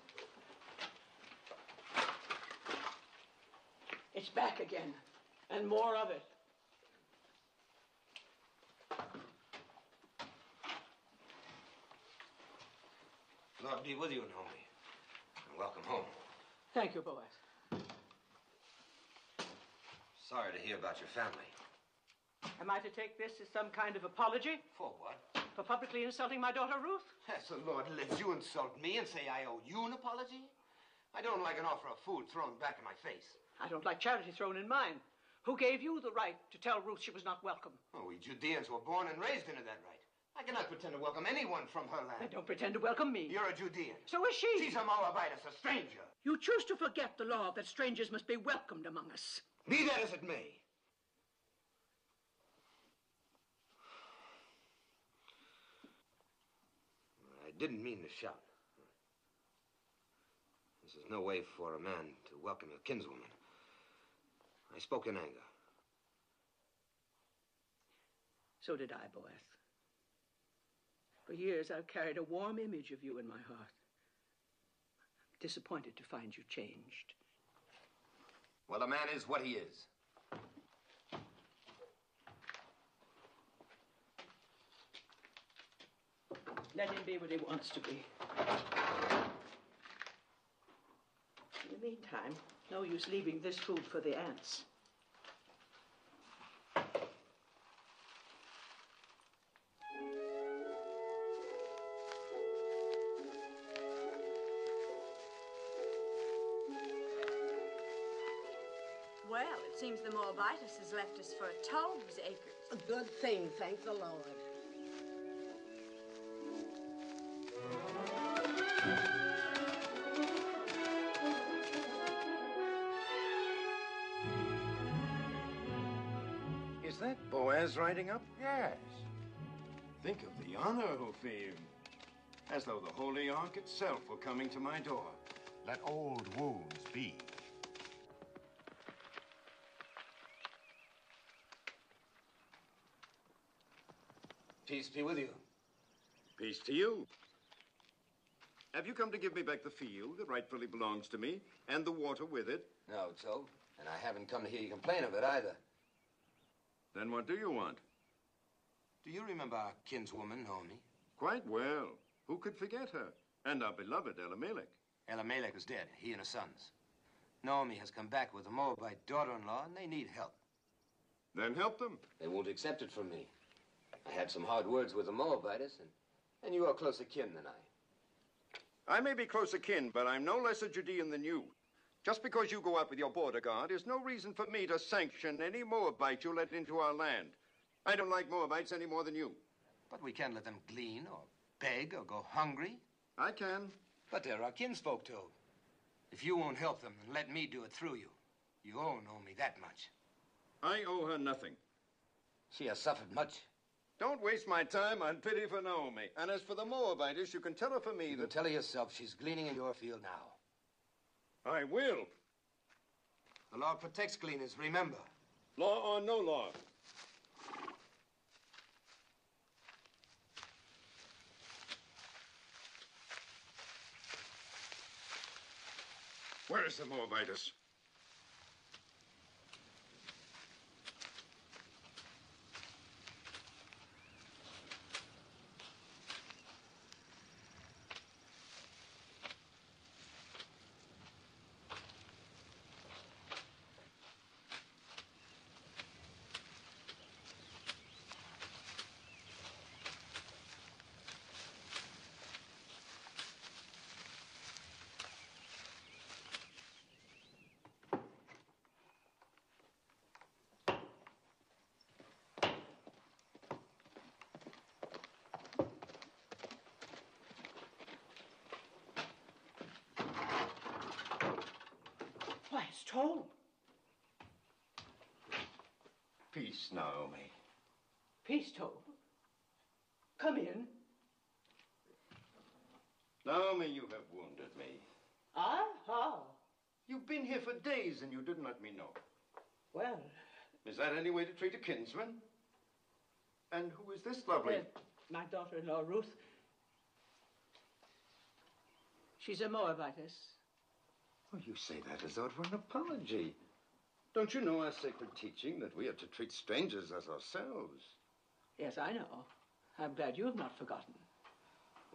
It's back again, and more of it. Lord be with you, Naomi. And welcome home. Thank you, Boaz. Sorry to hear about your family. Am I to take this as some kind of apology? For what? For publicly insulting my daughter, Ruth? As the Lord lives, you insult me and say I owe you an apology? I don't like an offer of food thrown back in my face. I don't like charity thrown in mine. Who gave you the right to tell Ruth she was not welcome? Oh, we Judeans were born and raised into that right. I cannot pretend to welcome anyone from her land. Then don't pretend to welcome me. You're a Judean. So is she. She's a Moabitess, a stranger. You choose to forget the law that strangers must be welcomed among us. Be that as it may. I didn't mean to shout. This is no way for a man to welcome a kinswoman. I spoke in anger. So did I, Boaz. For years, I've carried a warm image of you in my heart. I'm disappointed to find you changed. Well, a man is what he is. Let him be what he wants to be. In the meantime, no use leaving this food for the ants. Well, it seems the Moabitess has left us for a tove's acres. A good thing, thank the Lord. Is that Boaz riding up? Yes. Think of the honor, Ophir. As though the Holy Ark itself were coming to my door. Let old wounds be. Peace be with you. Peace to you. Have you come to give me back the field that rightfully belongs to me, and the water with it? No, Joe. And I haven't come to hear you complain of it either. Then what do you want? Do you remember our kinswoman, Naomi? Quite well. Who could forget her? And our beloved Elimelech. Elimelech is dead, he and his sons. Naomi has come back with a Moabite daughter-in-law, and they need help. Then help them. They won't accept it from me. I had some hard words with the Moabites, and you are closer kin than I. I may be closer kin, but I'm no less a Judean than you. Just because you go out with your border guard is no reason for me to sanction any Moabite you let into our land. I don't like Moabites any more than you. But we can't let them glean or beg or go hungry. I can. But they're our kinsfolk, too. If you won't help them, then let me do it through you. You owe Naomi that much. I owe her nothing. She has suffered much. Don't waste my time on pity for Naomi. And as for the Moabitess, you can tell her for me You can tell her yourself she's gleaning in your field now. I will. The law protects gleaners, remember. Law or no law. Where is the Moabitess? It's told. Peace, Naomi. Peace, Tobe. Come in. Naomi, you have wounded me. Ah, how? You've been here for days and you didn't let me know. Well... Is that any way to treat a kinsman? And who is this lovely... my daughter-in-law, Ruth. She's a Moabitess. Oh, you say that as though it were an apology. Don't you know our sacred teaching that we are to treat strangers as ourselves? Yes, I know. I'm glad you have not forgotten.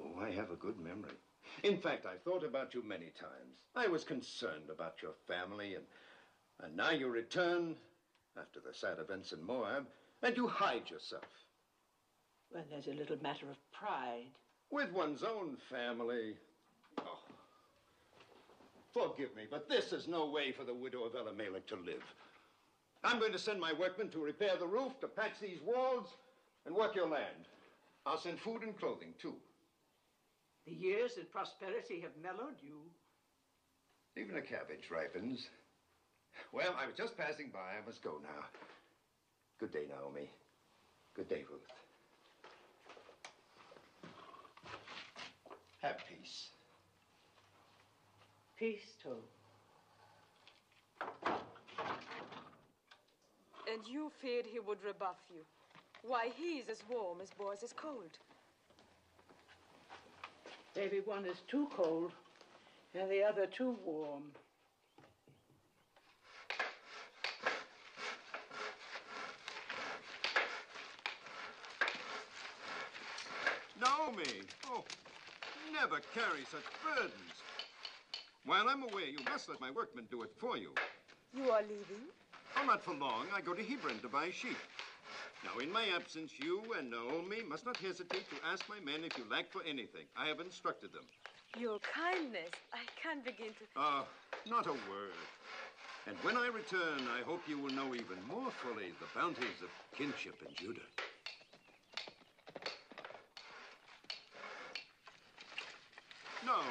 Oh, I have a good memory. In fact, I've thought about you many times. I was concerned about your family, and now you return after the sad events in Moab, and you hide yourself. Well, there's a little matter of pride. With one's own family. Oh. Forgive me, but this is no way for the widow of Elimelech to live. I'm going to send my workmen to repair the roof, to patch these walls, and work your land. I'll send food and clothing, too. The years and prosperity have mellowed you. Even a cabbage ripens. Well, I was just passing by. I must go now. Good day, Naomi. Good day, Ruth. Have peace. Peace, Tobe. And you feared he would rebuff you. Why, he's as warm as boys is cold. Maybe one is too cold and the other too warm. Naomi! Oh, never carry such burdens. While I'm away, you must let my workmen do it for you. You are leaving? Oh, not for long. I go to Hebron to buy sheep. Now, in my absence, you and Naomi must not hesitate to ask my men if you lack for anything. I have instructed them. Your kindness, I can't begin to... Not a word. And when I return, I hope you will know even more fully the bounties of kinship in Judah. Naomi.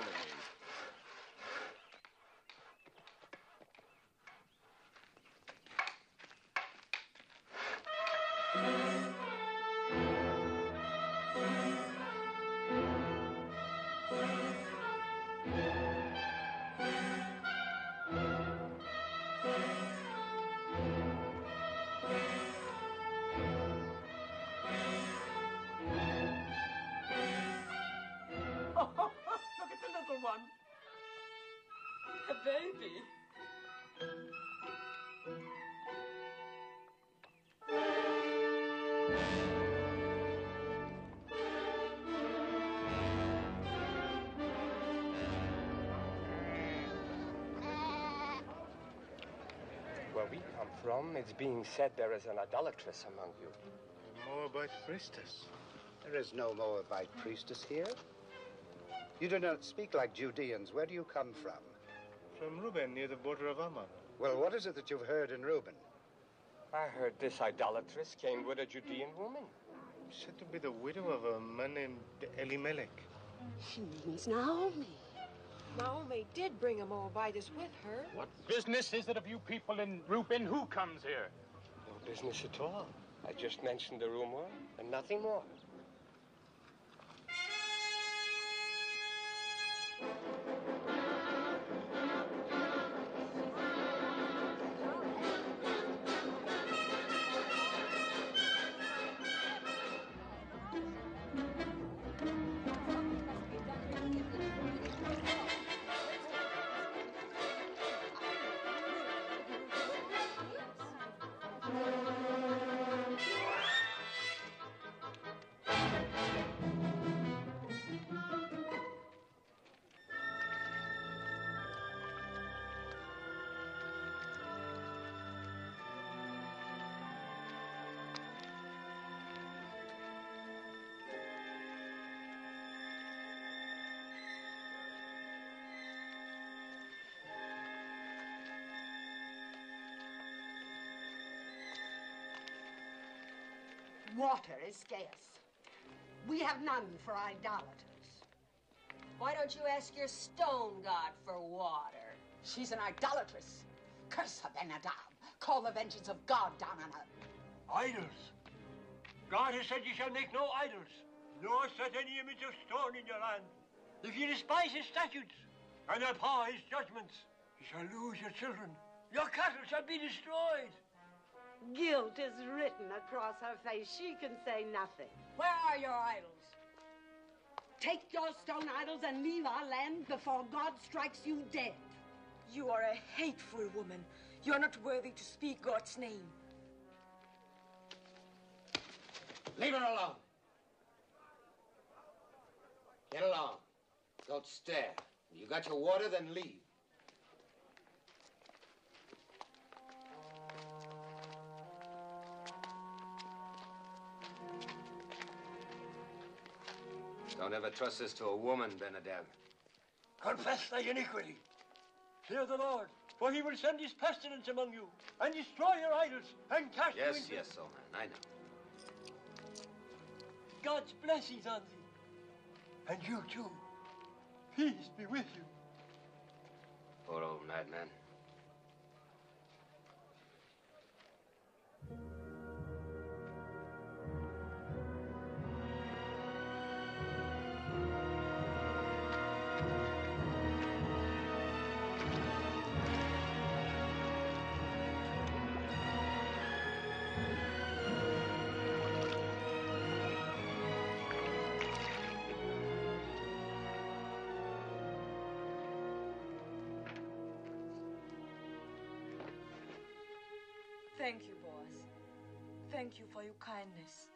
Look at the little one. A baby. Where we come from, it's being said there is an idolatress among you. Moabite priestess. There is no Moabite priestess here. You do not speak like Judeans. Where do you come from? From Reuben, near the border of Ammon. Well, what is it that you've heard in Reuben? I heard this idolatress came with a Judean woman. Said to be the widow of a man named Elimelech. She means Naomi. Naomi did bring a Moabitess with her. What business is it of you people in Reuben? Who comes here? No business at all. I just mentioned the rumor and nothing more. Water is scarce. We have none for idolaters. Why don't you ask your stone god for water? She's an idolatress. Curse her, Ben-Adab. Call the vengeance of God down on her. Idols. God has said you shall make no idols, nor set any image of stone in your land. If you despise his statutes and abhor his judgments, you shall lose your children. Your cattle shall be destroyed. Guilt is written across her face. She can say nothing. Where are your idols? Take your stone idols and leave our land before God strikes you dead. You are a hateful woman. You're not worthy to speak God's name. Leave her alone. Get along. Don't stare. You got your water, then leave. Don't ever trust this to a woman, Ben-Adab. Confess thy iniquity. Fear the Lord, for he will send his pestilence among you, and destroy your idols, and cast you into... Yes, old man, I know. God's blessings on thee. And you, too. Peace be with you. Poor old madman. Thank you, Boaz. Thank you for your kindness.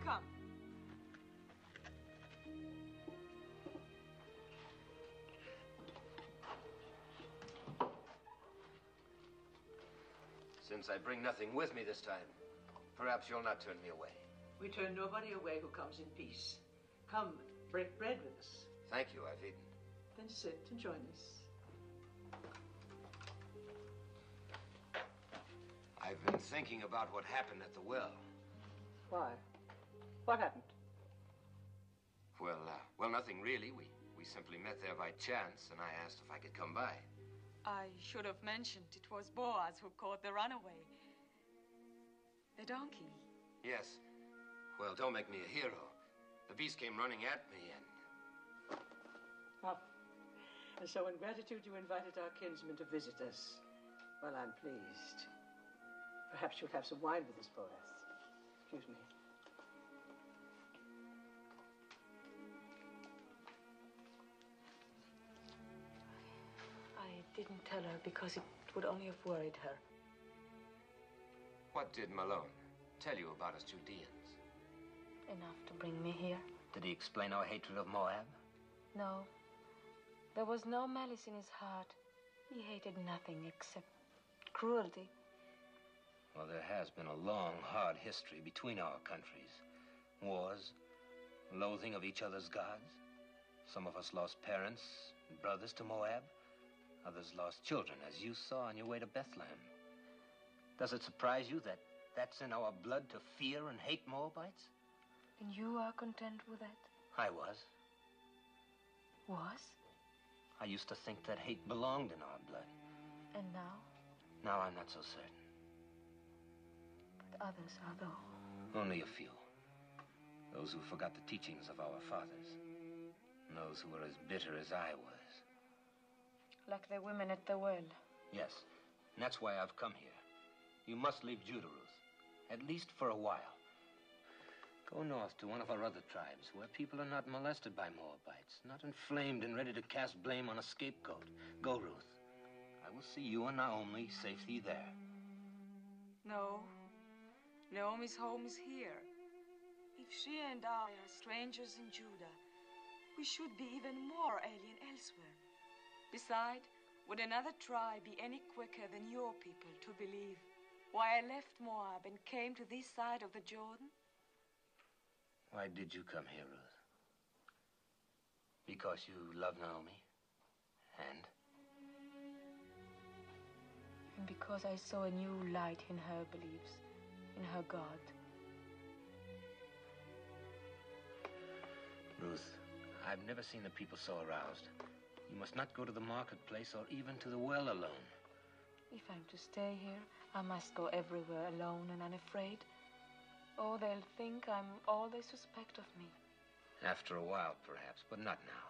Come. Since I bring nothing with me this time, perhaps you'll not turn me away. We turn nobody away who comes in peace. Come, break bread with us. Thank you, I've eaten. Then sit and join us. I've been thinking about what happened at the well. Why? What happened? Well, nothing really. We simply met there by chance, and I asked if I could come by. I should have mentioned it was Boaz who caught the runaway. The donkey. Yes. Well, don't make me a hero. The beast came running at me, and... Oh. And so in gratitude you invited our kinsman to visit us. Well, I'm pleased. Perhaps you'll have some wine with us, Boaz. Excuse me. I didn't tell her because it would only have worried her. What did Malone tell you about us Judeans? Enough to bring me here. Did he explain our hatred of Moab? No. There was no malice in his heart. He hated nothing except cruelty. Well, there has been a long, hard history between our countries. Wars, loathing of each other's gods. Some of us lost parents and brothers to Moab. Others lost children, as you saw on your way to Bethlehem. Does it surprise you that that's in our blood to fear and hate Moabites? And you are content with that? I was. Was? I used to think that hate belonged in our blood. And now? Now I'm not so certain. But others are, though. Only a few. Those who forgot the teachings of our fathers. And those who were as bitter as I was. Like the women at the well. Yes, and that's why I've come here. You must leave Judah, Ruth. At least for a while. Go north to one of our other tribes, where people are not molested by Moabites, not inflamed and ready to cast blame on a scapegoat. Go, Ruth. I will see you and Naomi safely there. No. Naomi's home is here. If she and I are strangers in Judah, we should be even more alien elsewhere. Besides, would another tribe be any quicker than your people to believe why I left Moab and came to this side of the Jordan? Why did you come here, Ruth? Because you love Naomi? And? And because I saw a new light in her beliefs, in her God. Ruth, I've never seen the people so aroused. You must not go to the marketplace or even to the well alone. If I'm to stay here, I must go everywhere alone and unafraid. Oh, they'll think I'm all they suspect of me. After a while, perhaps, but not now.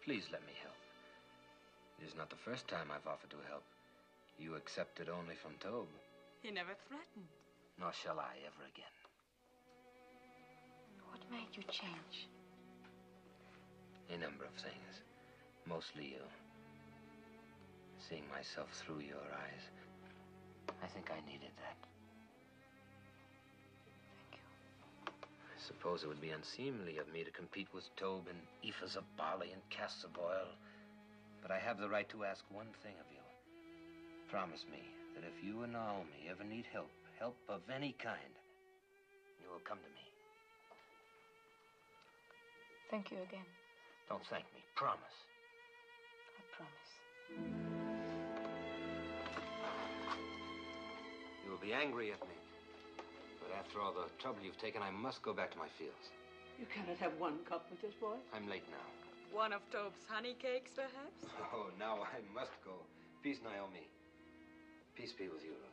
Please let me help. It is not the first time I've offered to help. You accepted only from Tobe. He never threatened. Nor shall I ever again. What made you change? A number of things. Mostly you. Seeing myself through your eyes. I think I needed that. I suppose it would be unseemly of me to compete with Tobe in ephahs of barley and casks of oil. But I have the right to ask one thing of you. Promise me that if you and Naomi ever need help of any kind, you will come to me. Thank you again. Don't thank me. Promise. I promise. You will be angry at me. But after all the trouble you've taken, I must go back to my fields. You cannot have one cup with this boy. I'm late now. One of Tobe's honey cakes, perhaps? Oh, now I must go. Peace, Naomi. Peace be with you, Ruth.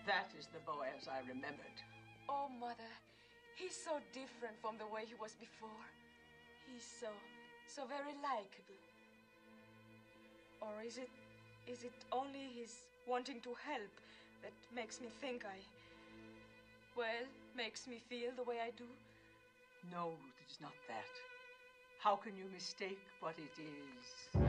That is the boy as I remembered. Oh, Mother, he's so different from the way he was before. He's so very likable. Or is it only his wanting to help that makes me think makes me feel the way I do? No, Ruth, it is not that. How can you mistake what it is?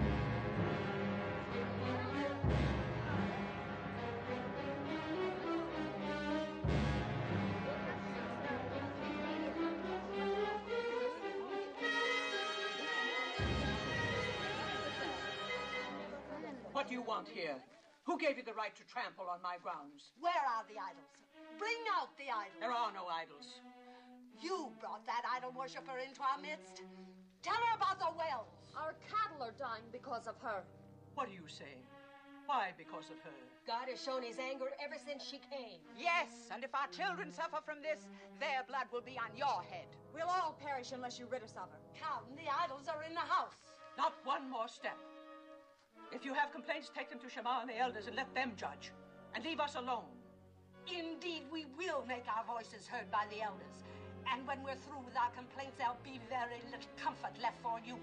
What do you want here? Who gave you the right to trample on my grounds? Where are the idols? Bring out the idols. There are no idols. You brought that idol worshiper into our midst. Tell her about the wells. Our cattle are dying because of her. What are you saying? Why because of her? God has shown his anger ever since she came. Yes, and if our children suffer from this, their blood will be on your head. We'll all perish unless you rid us of her. Come, the idols are in the house. Not one more step. If you have complaints, take them to Shammah and the elders and let them judge. And leave us alone. Indeed, we will make our voices heard by the elders. And when we're through with our complaints, there'll be very little comfort left for you.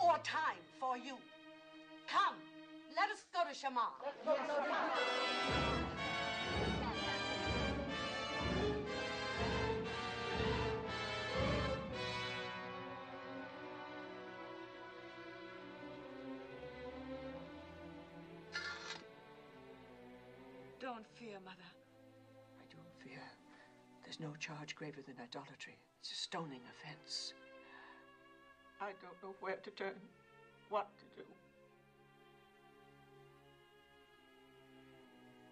Or time for you. Come, let us go to Shammah. Don't fear, Mother. I don't fear. There's no charge graver than idolatry. It's a stoning offense. I don't know where to turn, what to do.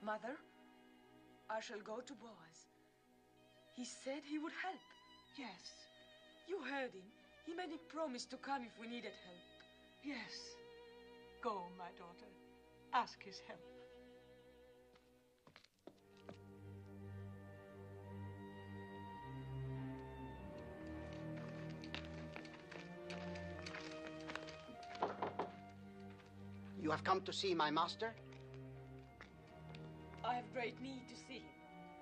Mother, I shall go to Boaz. He said he would help. Yes. You heard him. He made me promise to come if we needed help. Yes. Go, my daughter. Ask his help. You have come to see my master? I have great need to see him.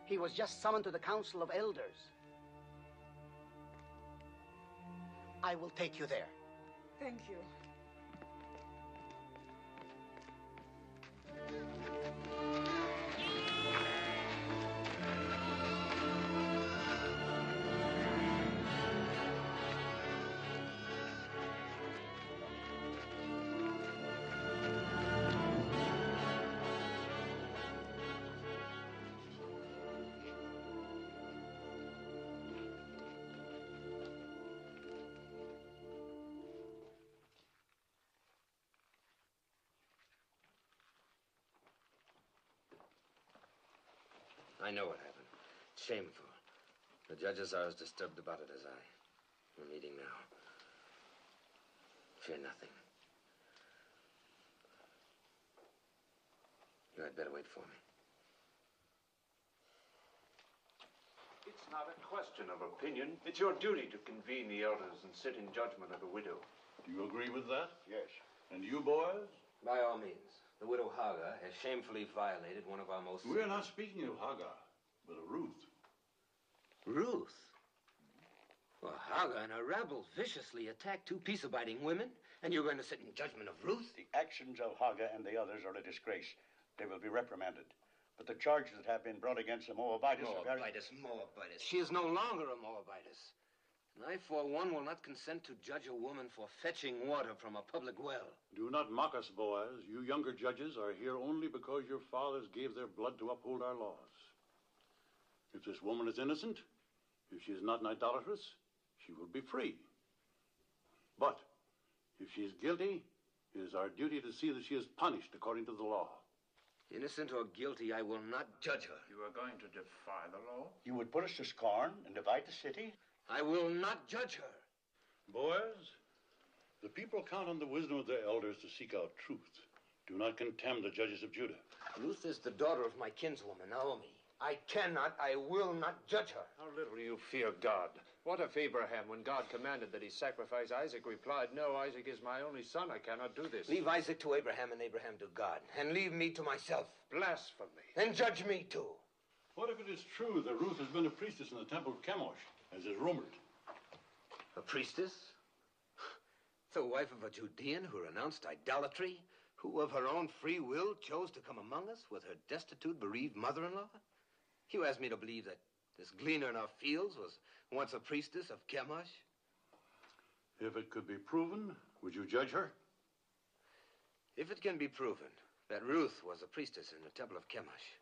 He was just summoned to the Council of Elders. I will take you there. Thank you. I know what happened. It's shameful. The judges are as disturbed about it as I. We're meeting now. Fear nothing. You had better wait for me. It's not a question of opinion. It's your duty to convene the elders and sit in judgment of the widow. Do you agree with that? Yes. And you, boys? By all means. The widow Hagar has shamefully violated one of our most... We're not speaking of Hagar, but of Ruth. Ruth? Well, Hagar and her rabble viciously attacked two peace-abiding women, and you're going to sit in judgment of Ruth? The actions of Hagar and the others are a disgrace. They will be reprimanded. But the charges that have been brought against the Moabitess are very... Moabitess. She is no longer a Moabitess. And I, for one, will not consent to judge a woman for fetching water from a public well. Do not mock us, Boaz. You younger judges are here only because your fathers gave their blood to uphold our laws. If this woman is innocent, if she is not an idolatress, she will be free. But if she is guilty, it is our duty to see that she is punished according to the law. Innocent or guilty, I will not judge her. You are going to defy the law? You would put us to scorn and divide the city? I will not judge her. Boaz, the people count on the wisdom of their elders to seek out truth. Do not contemn the judges of Judah. Ruth is the daughter of my kinswoman, Naomi. I will not judge her. How little you fear God. What if Abraham, when God commanded that he sacrifice Isaac, replied, "No, Isaac is my only son. I cannot do this." Leave Isaac to Abraham and Abraham to God. And leave me to myself. Blasphemy. And judge me too. What if it is true that Ruth has been a priestess in the temple of Chemosh, as is rumored? A priestess? The wife of a Judean who renounced idolatry? Who of her own free will chose to come among us with her destitute, bereaved mother-in-law? You asked me to believe that this gleaner in our fields was once a priestess of Chemosh? If it could be proven, would you judge her? If it can be proven that Ruth was a priestess in the temple of Chemosh,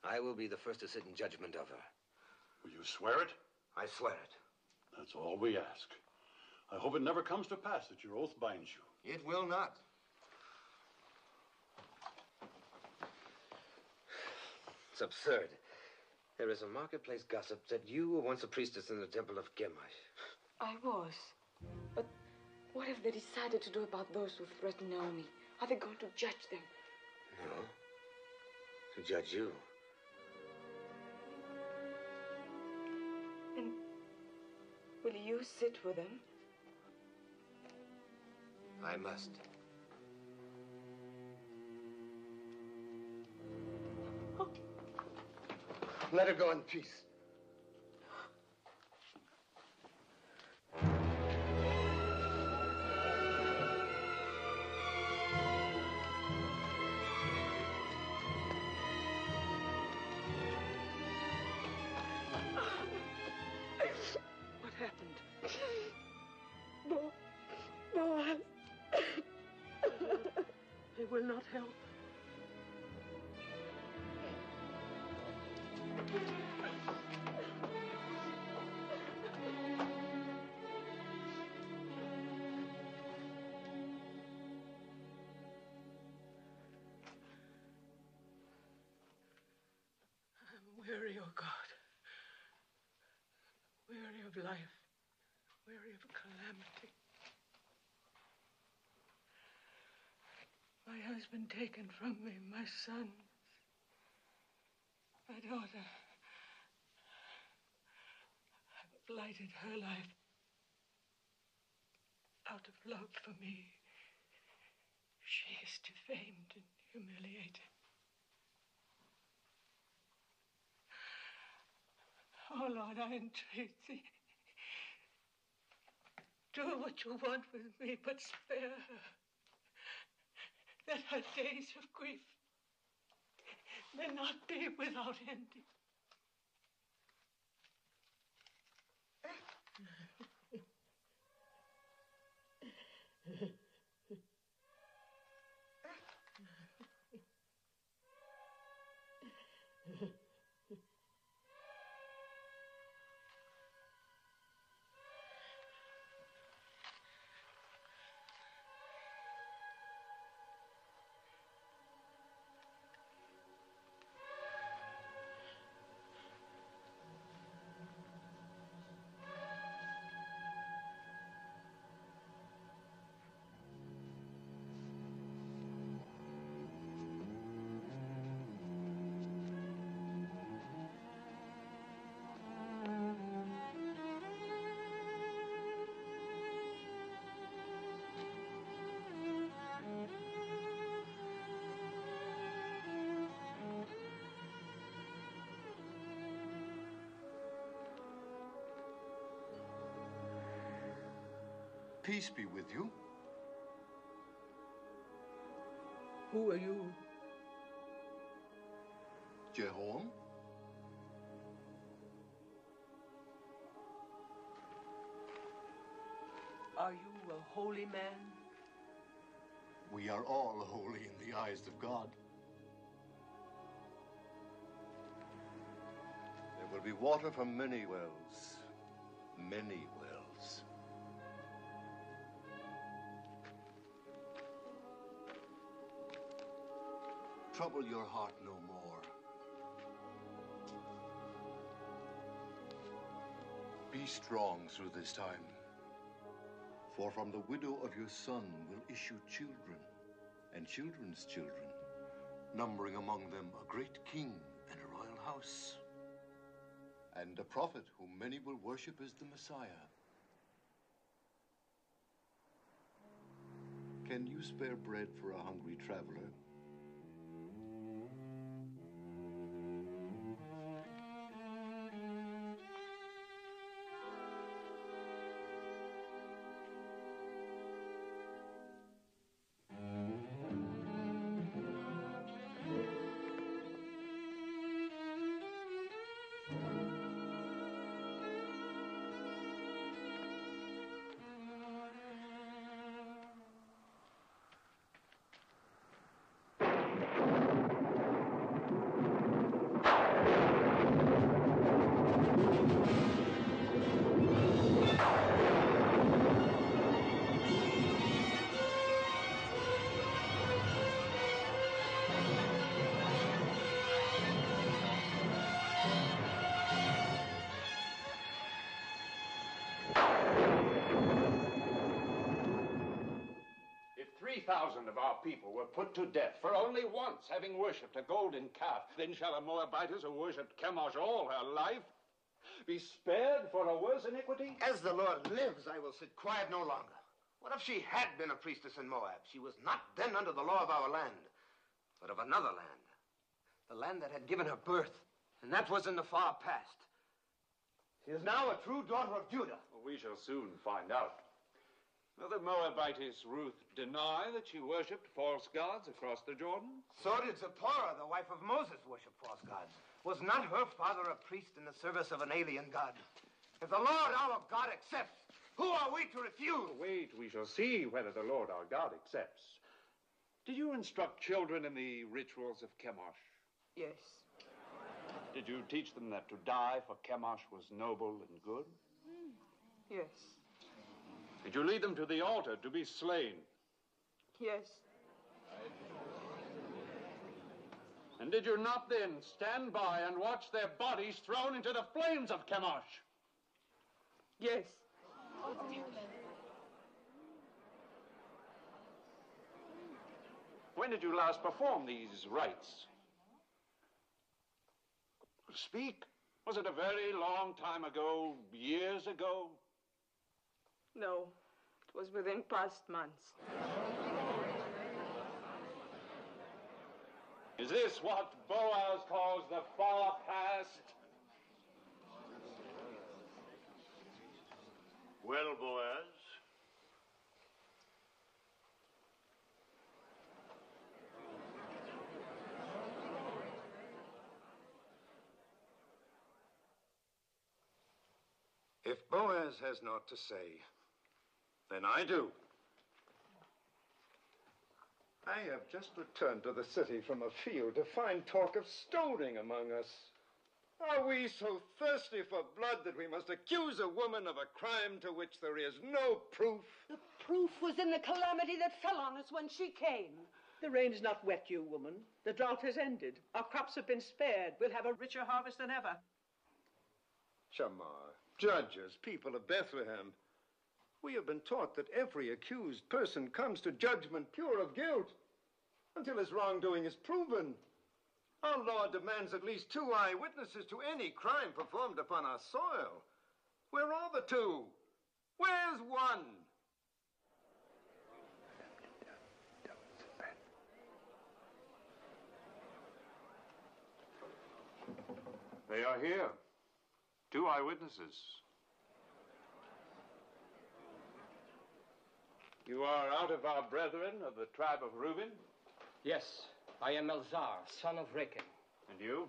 I will be the first to sit in judgment of her. Will you swear it? I swear it. That's all we ask. I hope it never comes to pass that your oath binds you. It will not. It's absurd. There is a marketplace gossip that you were once a priestess in the temple of Chemosh. I was. But what have they decided to do about those who threaten Naomi? Are they going to judge them? No. To judge you. And will you sit with them? I must. Let her go in peace. What happened? Boaz. It will not help. I'm weary, oh God. Weary of life. Weary of calamity. My husband taken from me, my son, my daughter. I've blighted her life out of love for me. She is defamed and humiliated. Oh, Lord, I entreat thee. Do what you want with me, but spare her. That her days of grief may not be without ending. Peace be with you. Who are you? Jehoram? Are you a holy man? We are all holy in the eyes of God. There will be water from many wells. Many wells. Trouble your heart no more. Be strong through this time. For from the widow of your son will issue children, and children's children, numbering among them a great king and a royal house, and a prophet whom many will worship as the Messiah. Can you spare bread for a hungry traveler? If 3,000 of our people were put to death for only once having worshipped a golden calf, then shall a Moabitess who worshipped Chemosh all her life be spared for a worse iniquity? As the Lord lives, I will sit quiet no longer. What if she had been a priestess in Moab? She was not then under the law of our land, but of another land. The land that had given her birth, and that was in the far past. She is now a true daughter of Judah. Well, we shall soon find out. Will the Moabitess Ruth deny that she worshipped false gods across the Jordan? So did Zipporah, the wife of Moses, worship false gods. Was not her father a priest in the service of an alien god? If the Lord our God accepts, who are we to refuse? Wait, we shall see whether the Lord our God accepts. Did you instruct children in the rituals of Chemosh? Yes. Did you teach them that to die for Chemosh was noble and good? Yes. Did you lead them to the altar to be slain? Yes. And did you not then stand by and watch their bodies thrown into the flames of Chemosh? Yes. When did you last perform these rites? Speak. Was it a very long time ago, years ago? No, it was within past months. Is this what Boaz calls the far past? Well, Boaz, If Boaz has naught to say, then I do. I have just returned to the city from a field to find talk of stoning among us. Are we so thirsty for blood that we must accuse a woman of a crime to which there is no proof? The proof was in the calamity that fell on us when she came. The rain's not wet you, woman. The drought has ended. Our crops have been spared. We'll have a richer harvest than ever. Shamar, judges, people of Bethlehem, we have been taught that every accused person comes to judgment pure of guilt until his wrongdoing is proven. Our law demands at least 2 eyewitnesses to any crime performed upon our soil. Where are the 2? Where's 1? They are here. 2 eyewitnesses. You are out of our brethren of the tribe of Reuben? Yes, I am Elzar, son of Rechel. And you?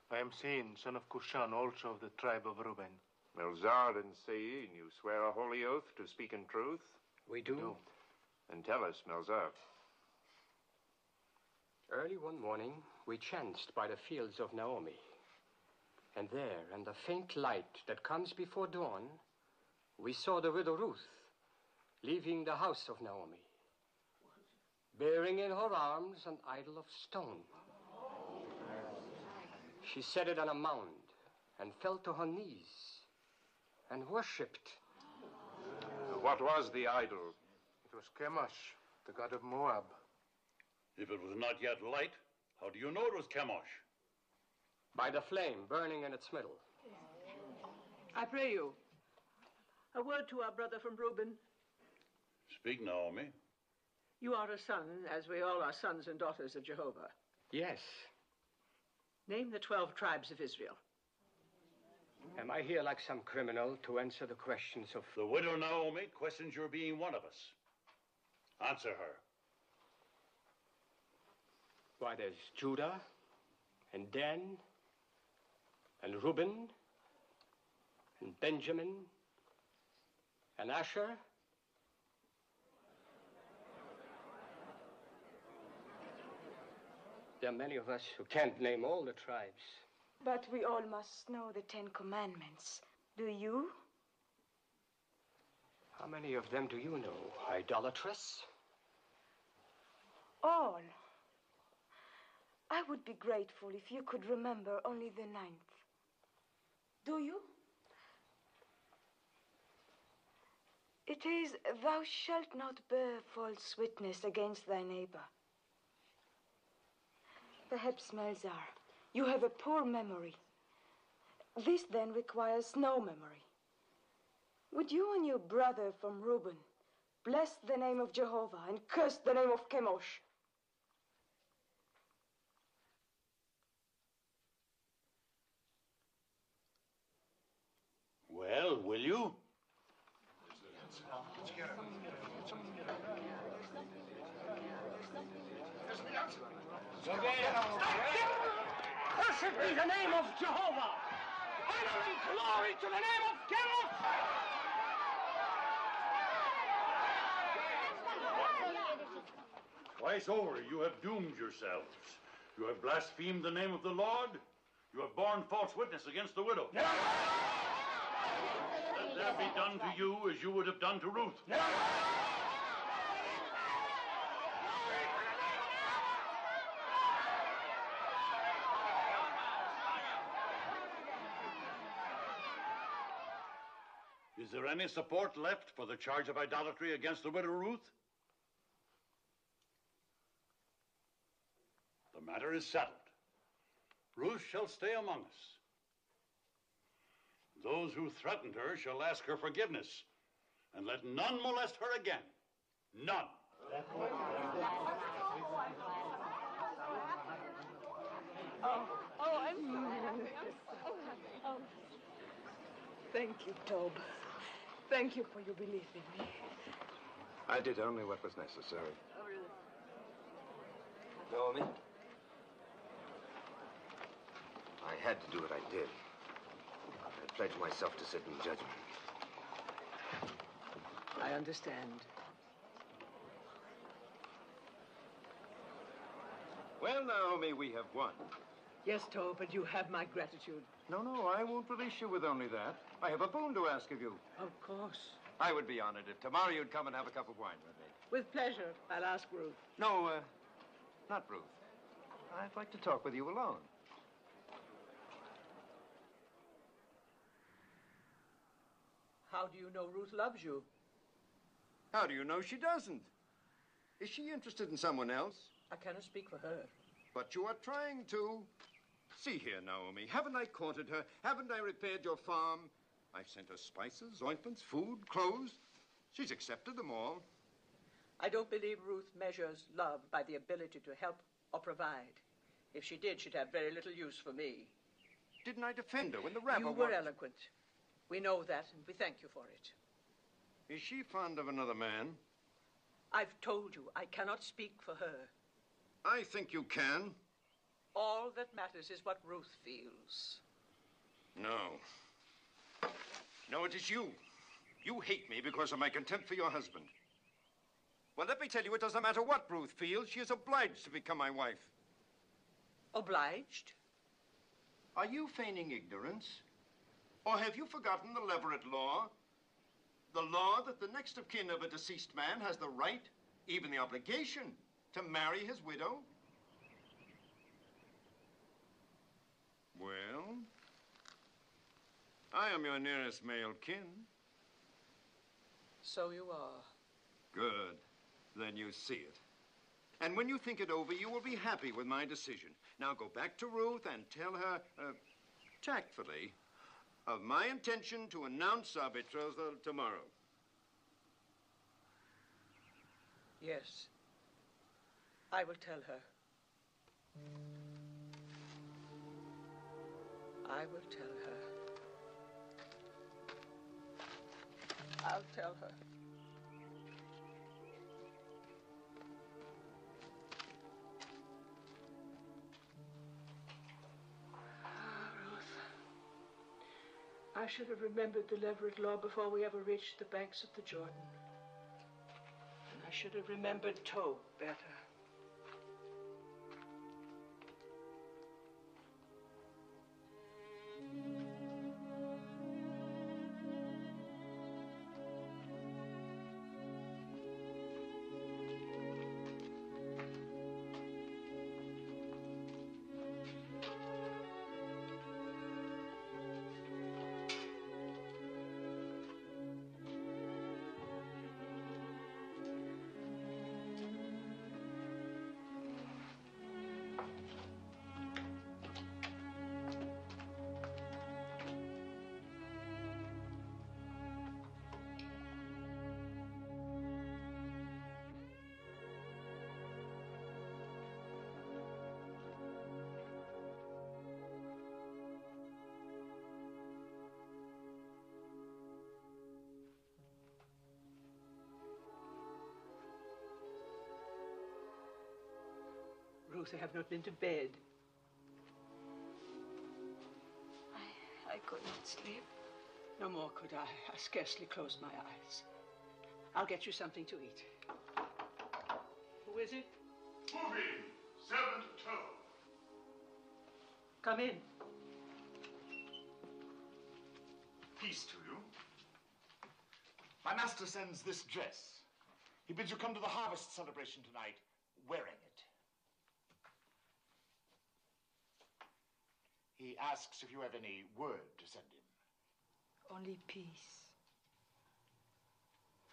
I am Sein, son of Kushan, also of the tribe of Reuben. Melzar and Sein, you swear a holy oath to speak in truth? We do. Then tell us, Melzar. Early one morning, we chanced by the fields of Naomi. And there, in the faint light that comes before dawn, we saw the widow Ruth leaving the house of Naomi, bearing in her arms an idol of stone. She set it on a mound and fell to her knees and worshipped. What was the idol? It was Chemosh, the god of Moab. If it was not yet light, how do you know it was Chemosh? By the flame burning in its middle. I pray you, a word to our brother from Reuben. Speak, Naomi. You are a son, as we all are sons and daughters of Jehovah. Yes. Name the 12 tribes of Israel. Am I here like some criminal to answer the questions of... The widow Naomi questions your being one of us. Answer her. Why, there's Judah, and Dan, and Reuben, and Benjamin, and Asher. There are many of us who can't name all the tribes. But we all must know the 10 Commandments. Do you? How many of them do you know, idolatress? All. I would be grateful if you could remember only the 9th. Do you? It is, thou shalt not bear false witness against thy neighbor. Perhaps, Melzar, you have a poor memory. This then requires no memory. Would you and your brother from Reuben bless the name of Jehovah and curse the name of Chemosh? Well, will you? Cursed be the name of Jehovah! Honor and glory to the name of Chemosh! Twice over, you have doomed yourselves. You have blasphemed the name of the Lord. You have borne false witness against the widow. Let there be done to you as you would have done to Ruth. Is there any support left for the charge of idolatry against the widow Ruth? The matter is settled. Ruth shall stay among us. Those who threatened her shall ask her forgiveness, and let none molest her again. None. Thank you, Tob. Thank you for your belief in me. I did only what was necessary. Naomi? I had to do what I did. I pledged myself to sit in judgment. I understand. Well, Naomi, we have won. Yes, Tob, but you have my gratitude. No, I won't release you with only that. I have a boon to ask of you. Of course. I would be honored if tomorrow you'd come and have a cup of wine with me. With pleasure. I'll ask Ruth. No, not Ruth. I'd like to talk with you alone. How do you know Ruth loves you? How do you know she doesn't? Is she interested in someone else? I cannot speak for her. But you are trying to. See here, Naomi. Haven't I courted her? Haven't I repaired your farm? I've sent her spices, ointments, food, clothes. She's accepted them all. I don't believe Ruth measures love by the ability to help or provide. If she did, she'd have very little use for me. Didn't I defend her when the rabble... You were eloquent. We know that, and we thank you for it. Is she fond of another man? I've told you I cannot speak for her. I think you can. All that matters is what Ruth feels. No. No, it is you. You hate me because of my contempt for your husband. Well, let me tell you, it doesn't matter what Ruth feels. She is obliged to become my wife. Obliged? Are you feigning ignorance? Or have you forgotten the Leverett law? The law that the next of kin of a deceased man has the right, even the obligation, to marry his widow? Well, I am your nearest male kin. So you are. Good. Then you see it. And when you think it over, you will be happy with my decision. Now go back to Ruth and tell her, tactfully, of my intention to announce our betrothal tomorrow. Yes. I will tell her. I will tell her. I'll tell her. I should have remembered the Leverett law before we ever reached the banks of the Jordan. And I should have remembered Tob better. Ruth, I have not been to bed. I could not sleep. No more could I. I scarcely closed my eyes. I'll get you something to eat. Who is it? Moving. Servant Toe. Come in. Peace to you. My master sends this dress. He bids you come to the harvest celebration tonight wearing it. He asks if you have any word to send him. Only peace.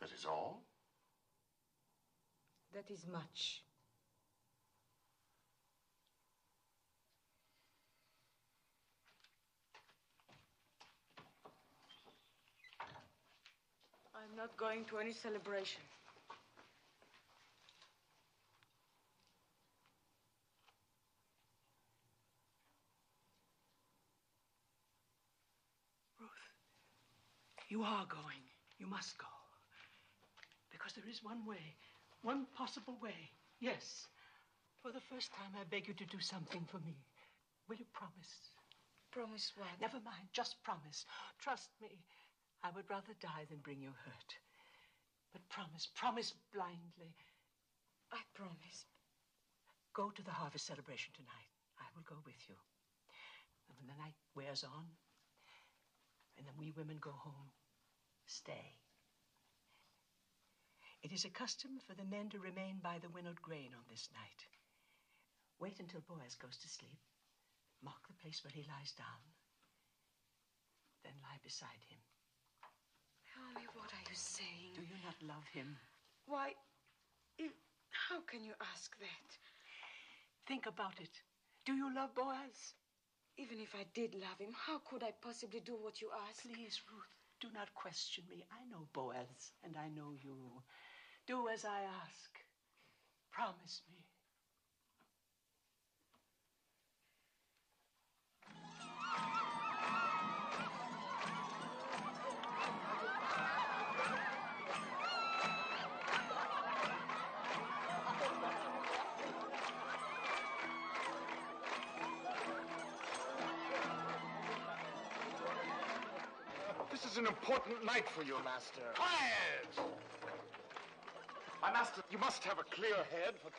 That is all? That is much. I'm not going to any celebration. You are going. You must go. Because there is one way, one possible way. Yes. For the first time, I beg you to do something for me. Will you promise? Promise what? Never mind. Just promise. Trust me. I would rather die than bring you hurt. But promise. Promise blindly. I promise. Go to the harvest celebration tonight. I will go with you. And when the night wears on, and then we women go home, stay. It is a custom for the men to remain by the winnowed grain on this night. Wait until Boaz goes to sleep. Mark the place where he lies down. Then lie beside him. Tell me, what are you saying? Do you not love him? Why, how can you ask that? Think about it. Do you love Boaz? Even if I did love him, how could I possibly do what you ask? Please, Ruth, do not question me. I know Boaz, and I know you. Do as I ask. Promise me. is an important night for you, Master. Quiet! My master, you must have a clear head for...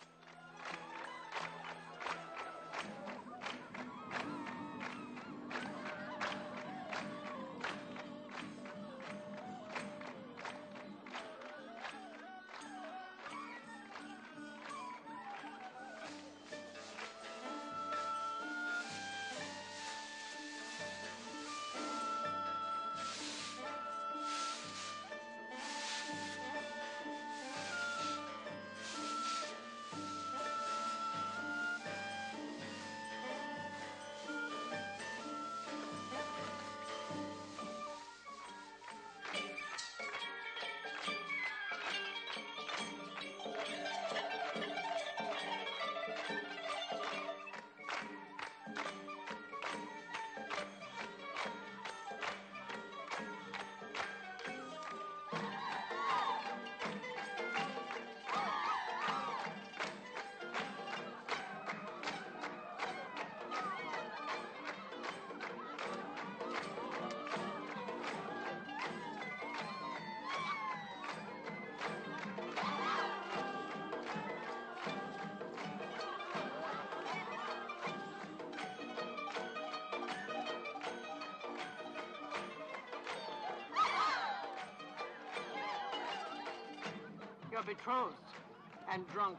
You're betrothed and drunk.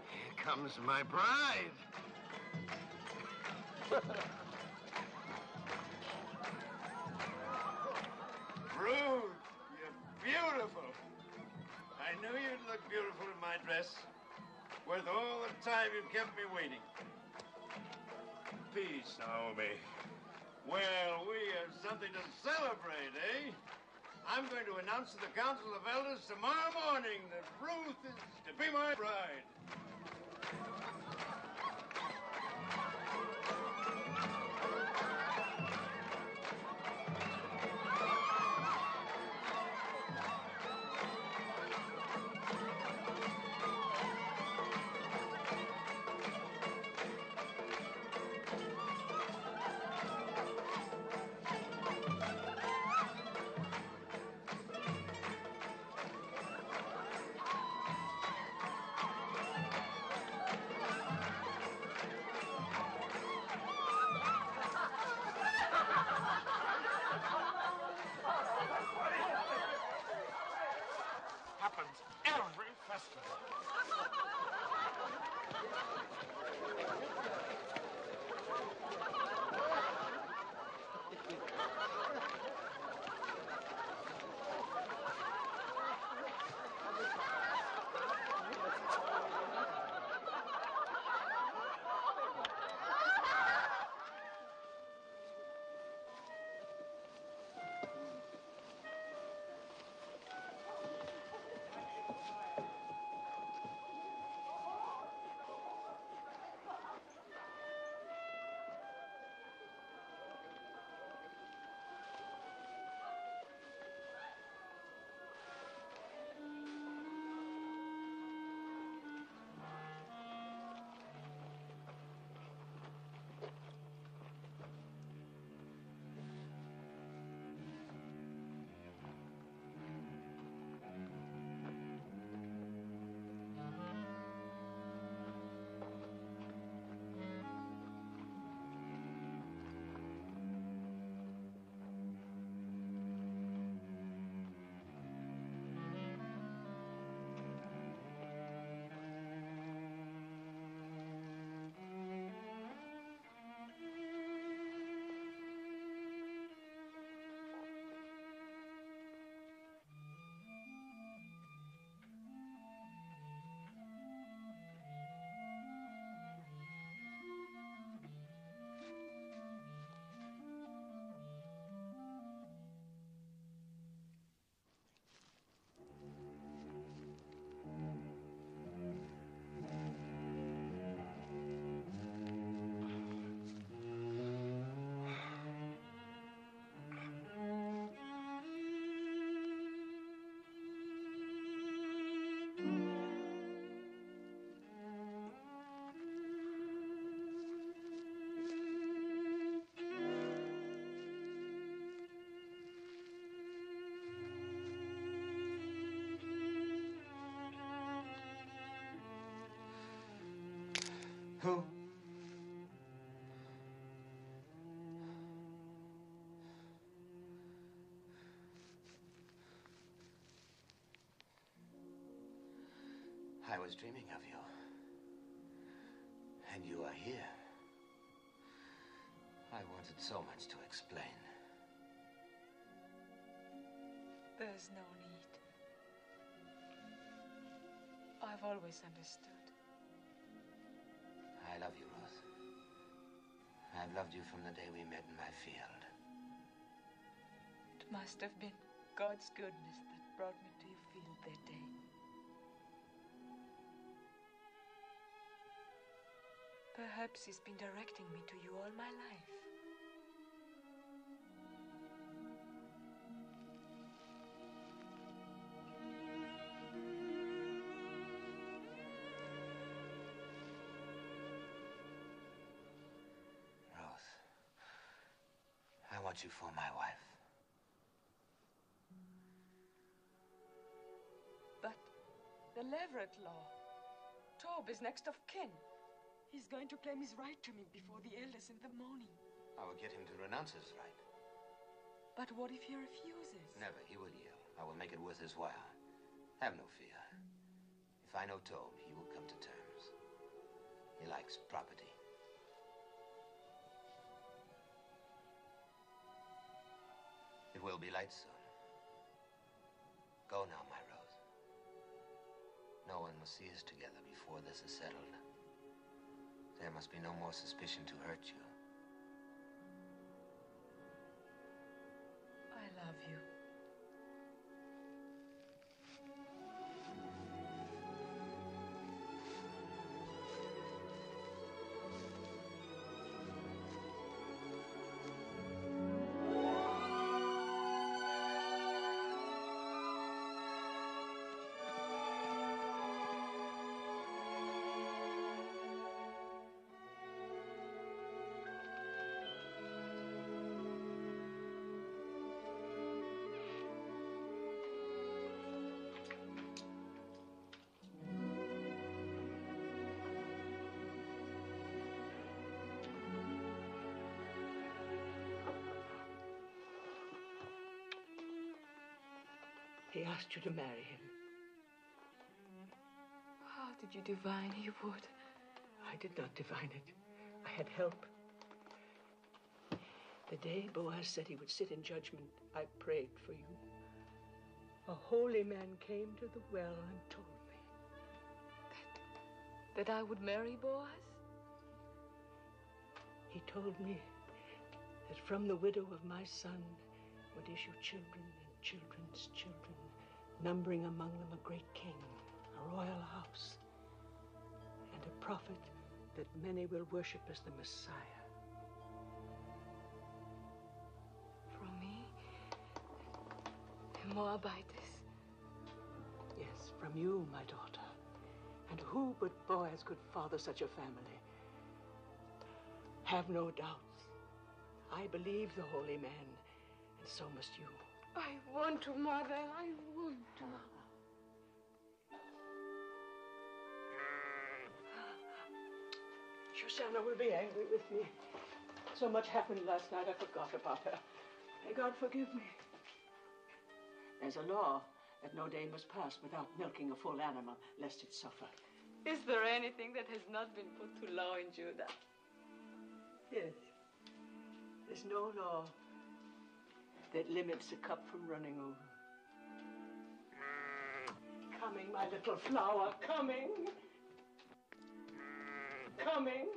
Here comes my bride. Ruth, you're beautiful. I knew you'd look beautiful in my dress. Worth all the time you've kept me waiting. Peace, Naomi. Well, we have something to celebrate, eh? I'm going to announce to the Council of Elders tomorrow morning that Ruth is to be my bride. Happens every festival. Who? I was dreaming of you. And you are here. I wanted so much to explain. There's no need. I've always understood. I love you, Ruth. I've loved you from the day we met in my field. It must have been God's goodness that brought me to your field that day. Perhaps he's been directing me to you all my life. Ruth, I want you for my wife. But the Leverett law. Tob is next of kin. He's going to claim his right to me before the elders in the morning. I will get him to renounce his right. But what if he refuses? Never. He will yield. I will make it worth his while. Have no fear. If I know Tob, he will come to terms. He likes property. It will be light soon. Go now, my Rose. No one must see us together before this is settled. There must be no more suspicion to hurt you. I love you. He asked you to marry him. How did you divine he would? I did not divine it. I had help. The day Boaz said he would sit in judgment, I prayed for you. A holy man came to the well and told me. That I would marry Boaz? He told me that from the widow of my son would issue children and children's children, numbering among them a great king, a royal house, and a prophet that many will worship as the Messiah. From me? A Moabitess? Yes, from you, my daughter. And who but Boaz could father such a family? Have no doubts. I believe the holy man, and so must you. I want to, Mother. I want to. Shoshana will be angry with me. So much happened last night, I forgot about her. May God forgive me. There's a law that no day must pass without milking a full animal, lest it suffer. Is there anything that has not been put to law in Judah? Yes. There's no law that limits a cup from running over. Coming, my little flower, coming. Coming.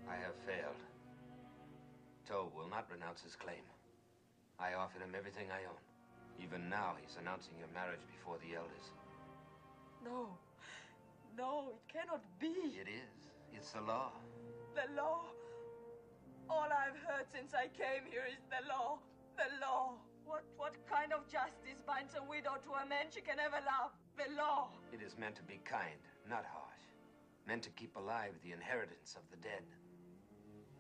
I have failed. Tobe will not renounce his claim. I offered him everything I own. Even now, he's announcing your marriage before the elders. No. No, it cannot be. It is. It's the law. The law? All I've heard since I came here is the law. The law. What kind of justice binds a widow to a man she can never love? The law. It is meant to be kind, not harsh. Meant to keep alive the inheritance of the dead.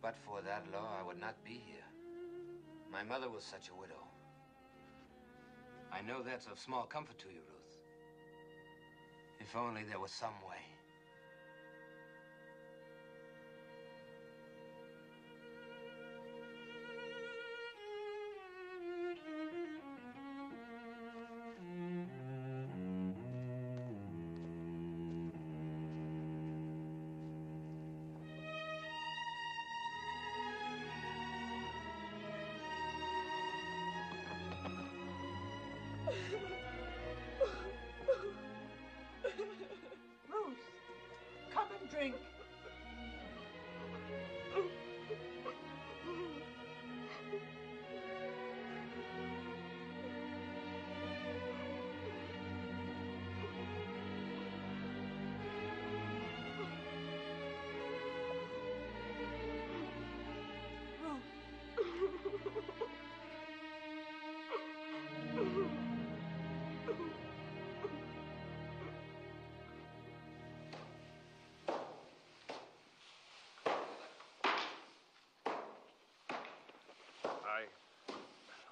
But for that law, I would not be here. My mother was such a widow. I know that's of small comfort to you, Ruth. If only there was some way. Ruth, come and drink.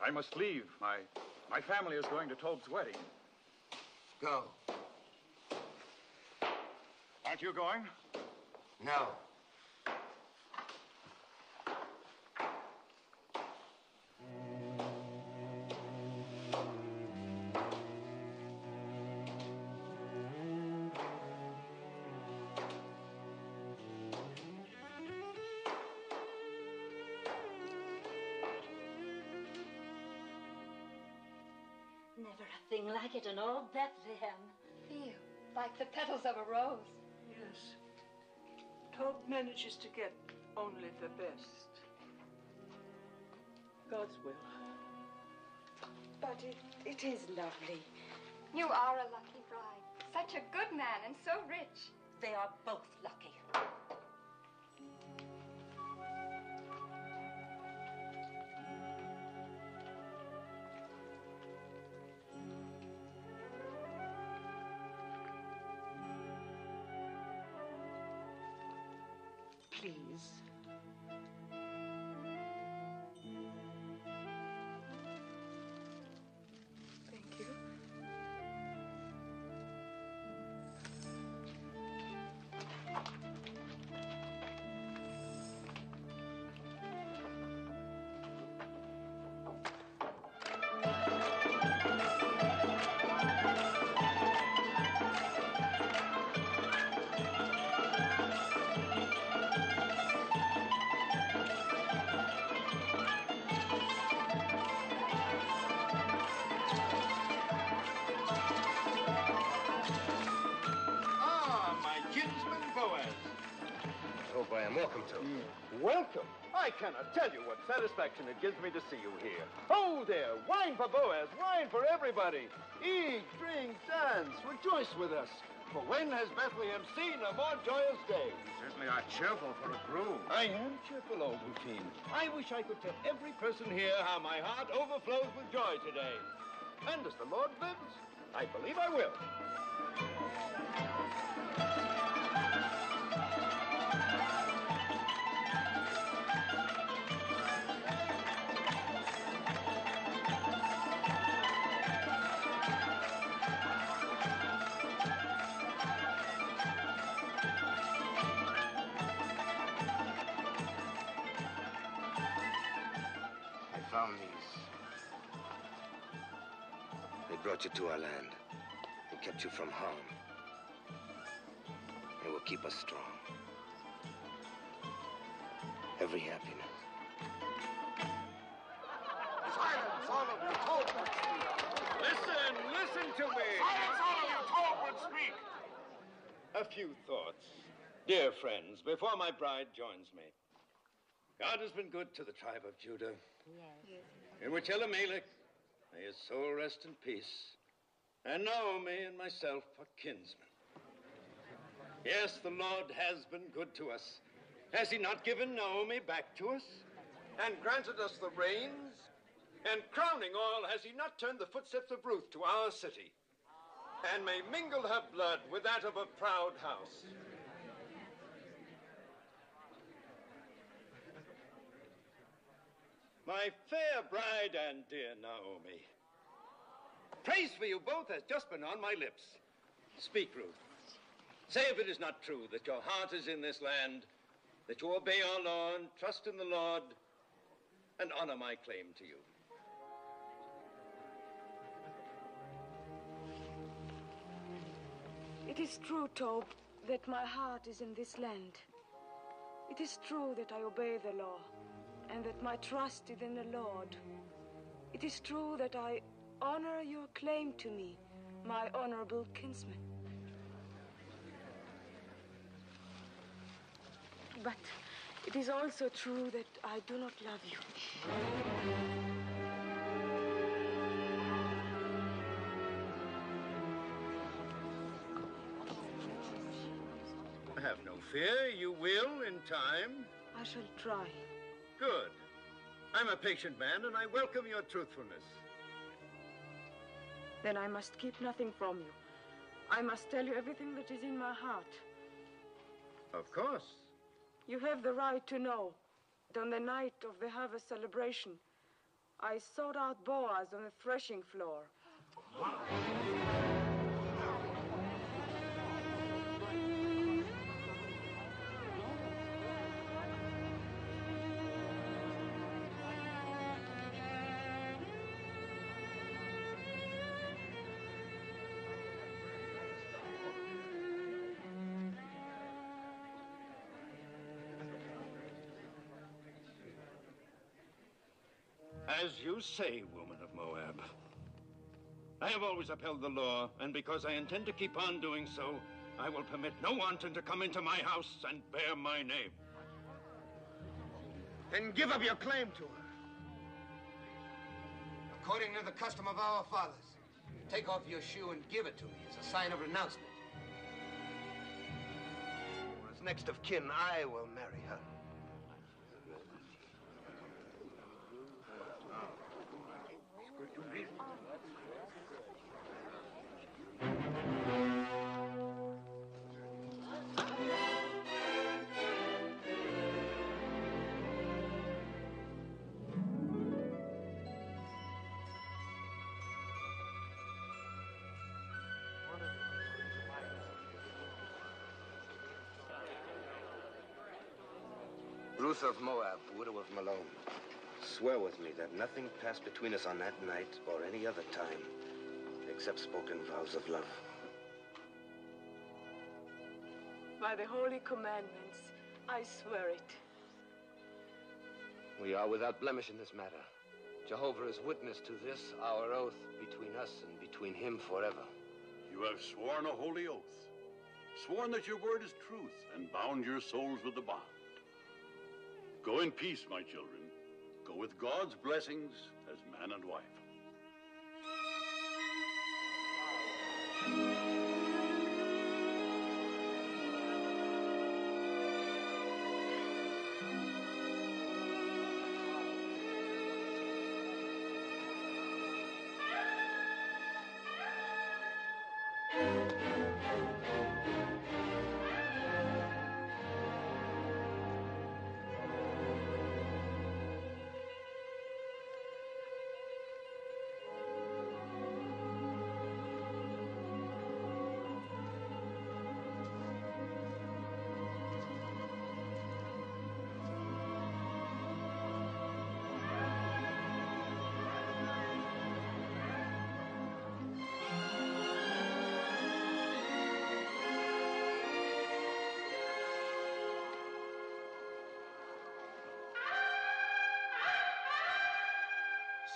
I must leave. My family is going to Tobe's wedding. Go. Aren't you going? No. Never a thing like it in all Bethlehem. Feel like the petals of a rose. Yes. Tobe manages to get only the best. God's will. But it is lovely. You are a lucky bride. Such a good man and so rich. They are both lucky. Please. Thank you. I am welcome to. Welcome? I cannot tell you what satisfaction it gives me to see you here. Oh, there, wine for Boaz, wine for everybody. Eat, drink, dance, rejoice with us. For when has Bethlehem seen a more joyous day? You certainly are cheerful for a groom. I am cheerful, old Hufim. I wish I could tell every person here how my heart overflows with joy today. And as the Lord lives, I believe I will. I found these. They brought you to our land. They kept you from harm. They will keep us strong. Every happiness. Silence, all of you. Tobe would speak. Listen to me. Silence, all of you. Tobe would speak. A few thoughts. Dear friends, before my bride joins me. God has been good to the tribe of Judah. Yes. In which Elimelech, may his soul rest in peace, and Naomi and myself are kinsmen. Yes, the Lord has been good to us. Has he not given Naomi back to us? And granted us the rains? And crowning all, has he not turned the footsteps of Ruth to our city? And may mingle her blood with that of a proud house. My fair bride and dear Naomi, praise for you both has just been on my lips. Speak, Ruth. Say if it is not true that your heart is in this land, that you obey our law and trust in the Lord, and honor my claim to you. It is true, Tob, that my heart is in this land. It is true that I obey the law, and that my trust is in the Lord. It is true that I honor your claim to me, my honorable kinsman. But it is also true that I do not love you. Have no fear, you will in time. I shall try. Good. I'm a patient man, and I welcome your truthfulness. Then I must keep nothing from you. I must tell you everything that is in my heart. Of course. You have the right to know that on the night of the harvest celebration, I sought out Boaz on the threshing floor. As you say, woman of Moab. I have always upheld the law, and because I intend to keep on doing so, I will permit no wanton to come into my house and bear my name. Then give up your claim to her. According to the custom of our fathers, take off your shoe and give it to me as a sign of renouncement. As next of kin, I will marry her. Ruth of Moab, widow of Malone, swear with me that nothing passed between us on that night or any other time except spoken vows of love. By the holy commandments, I swear it. We are without blemish in this matter. Jehovah is witness to this, our oath between us and between him forever. You have sworn a holy oath, sworn that your word is truth, and bound your souls with the bond. Go in peace, my children. Go with God's blessings as man and wife.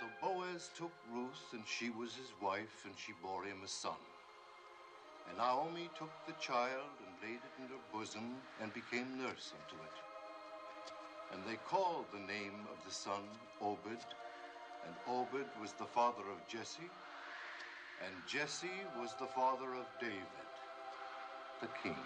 So Boaz took Ruth, and she was his wife, and she bore him a son. And Naomi took the child and laid it in her bosom and became nurse unto it. And they called the name of the son Obed, and Obed was the father of Jesse, and Jesse was the father of David, the king.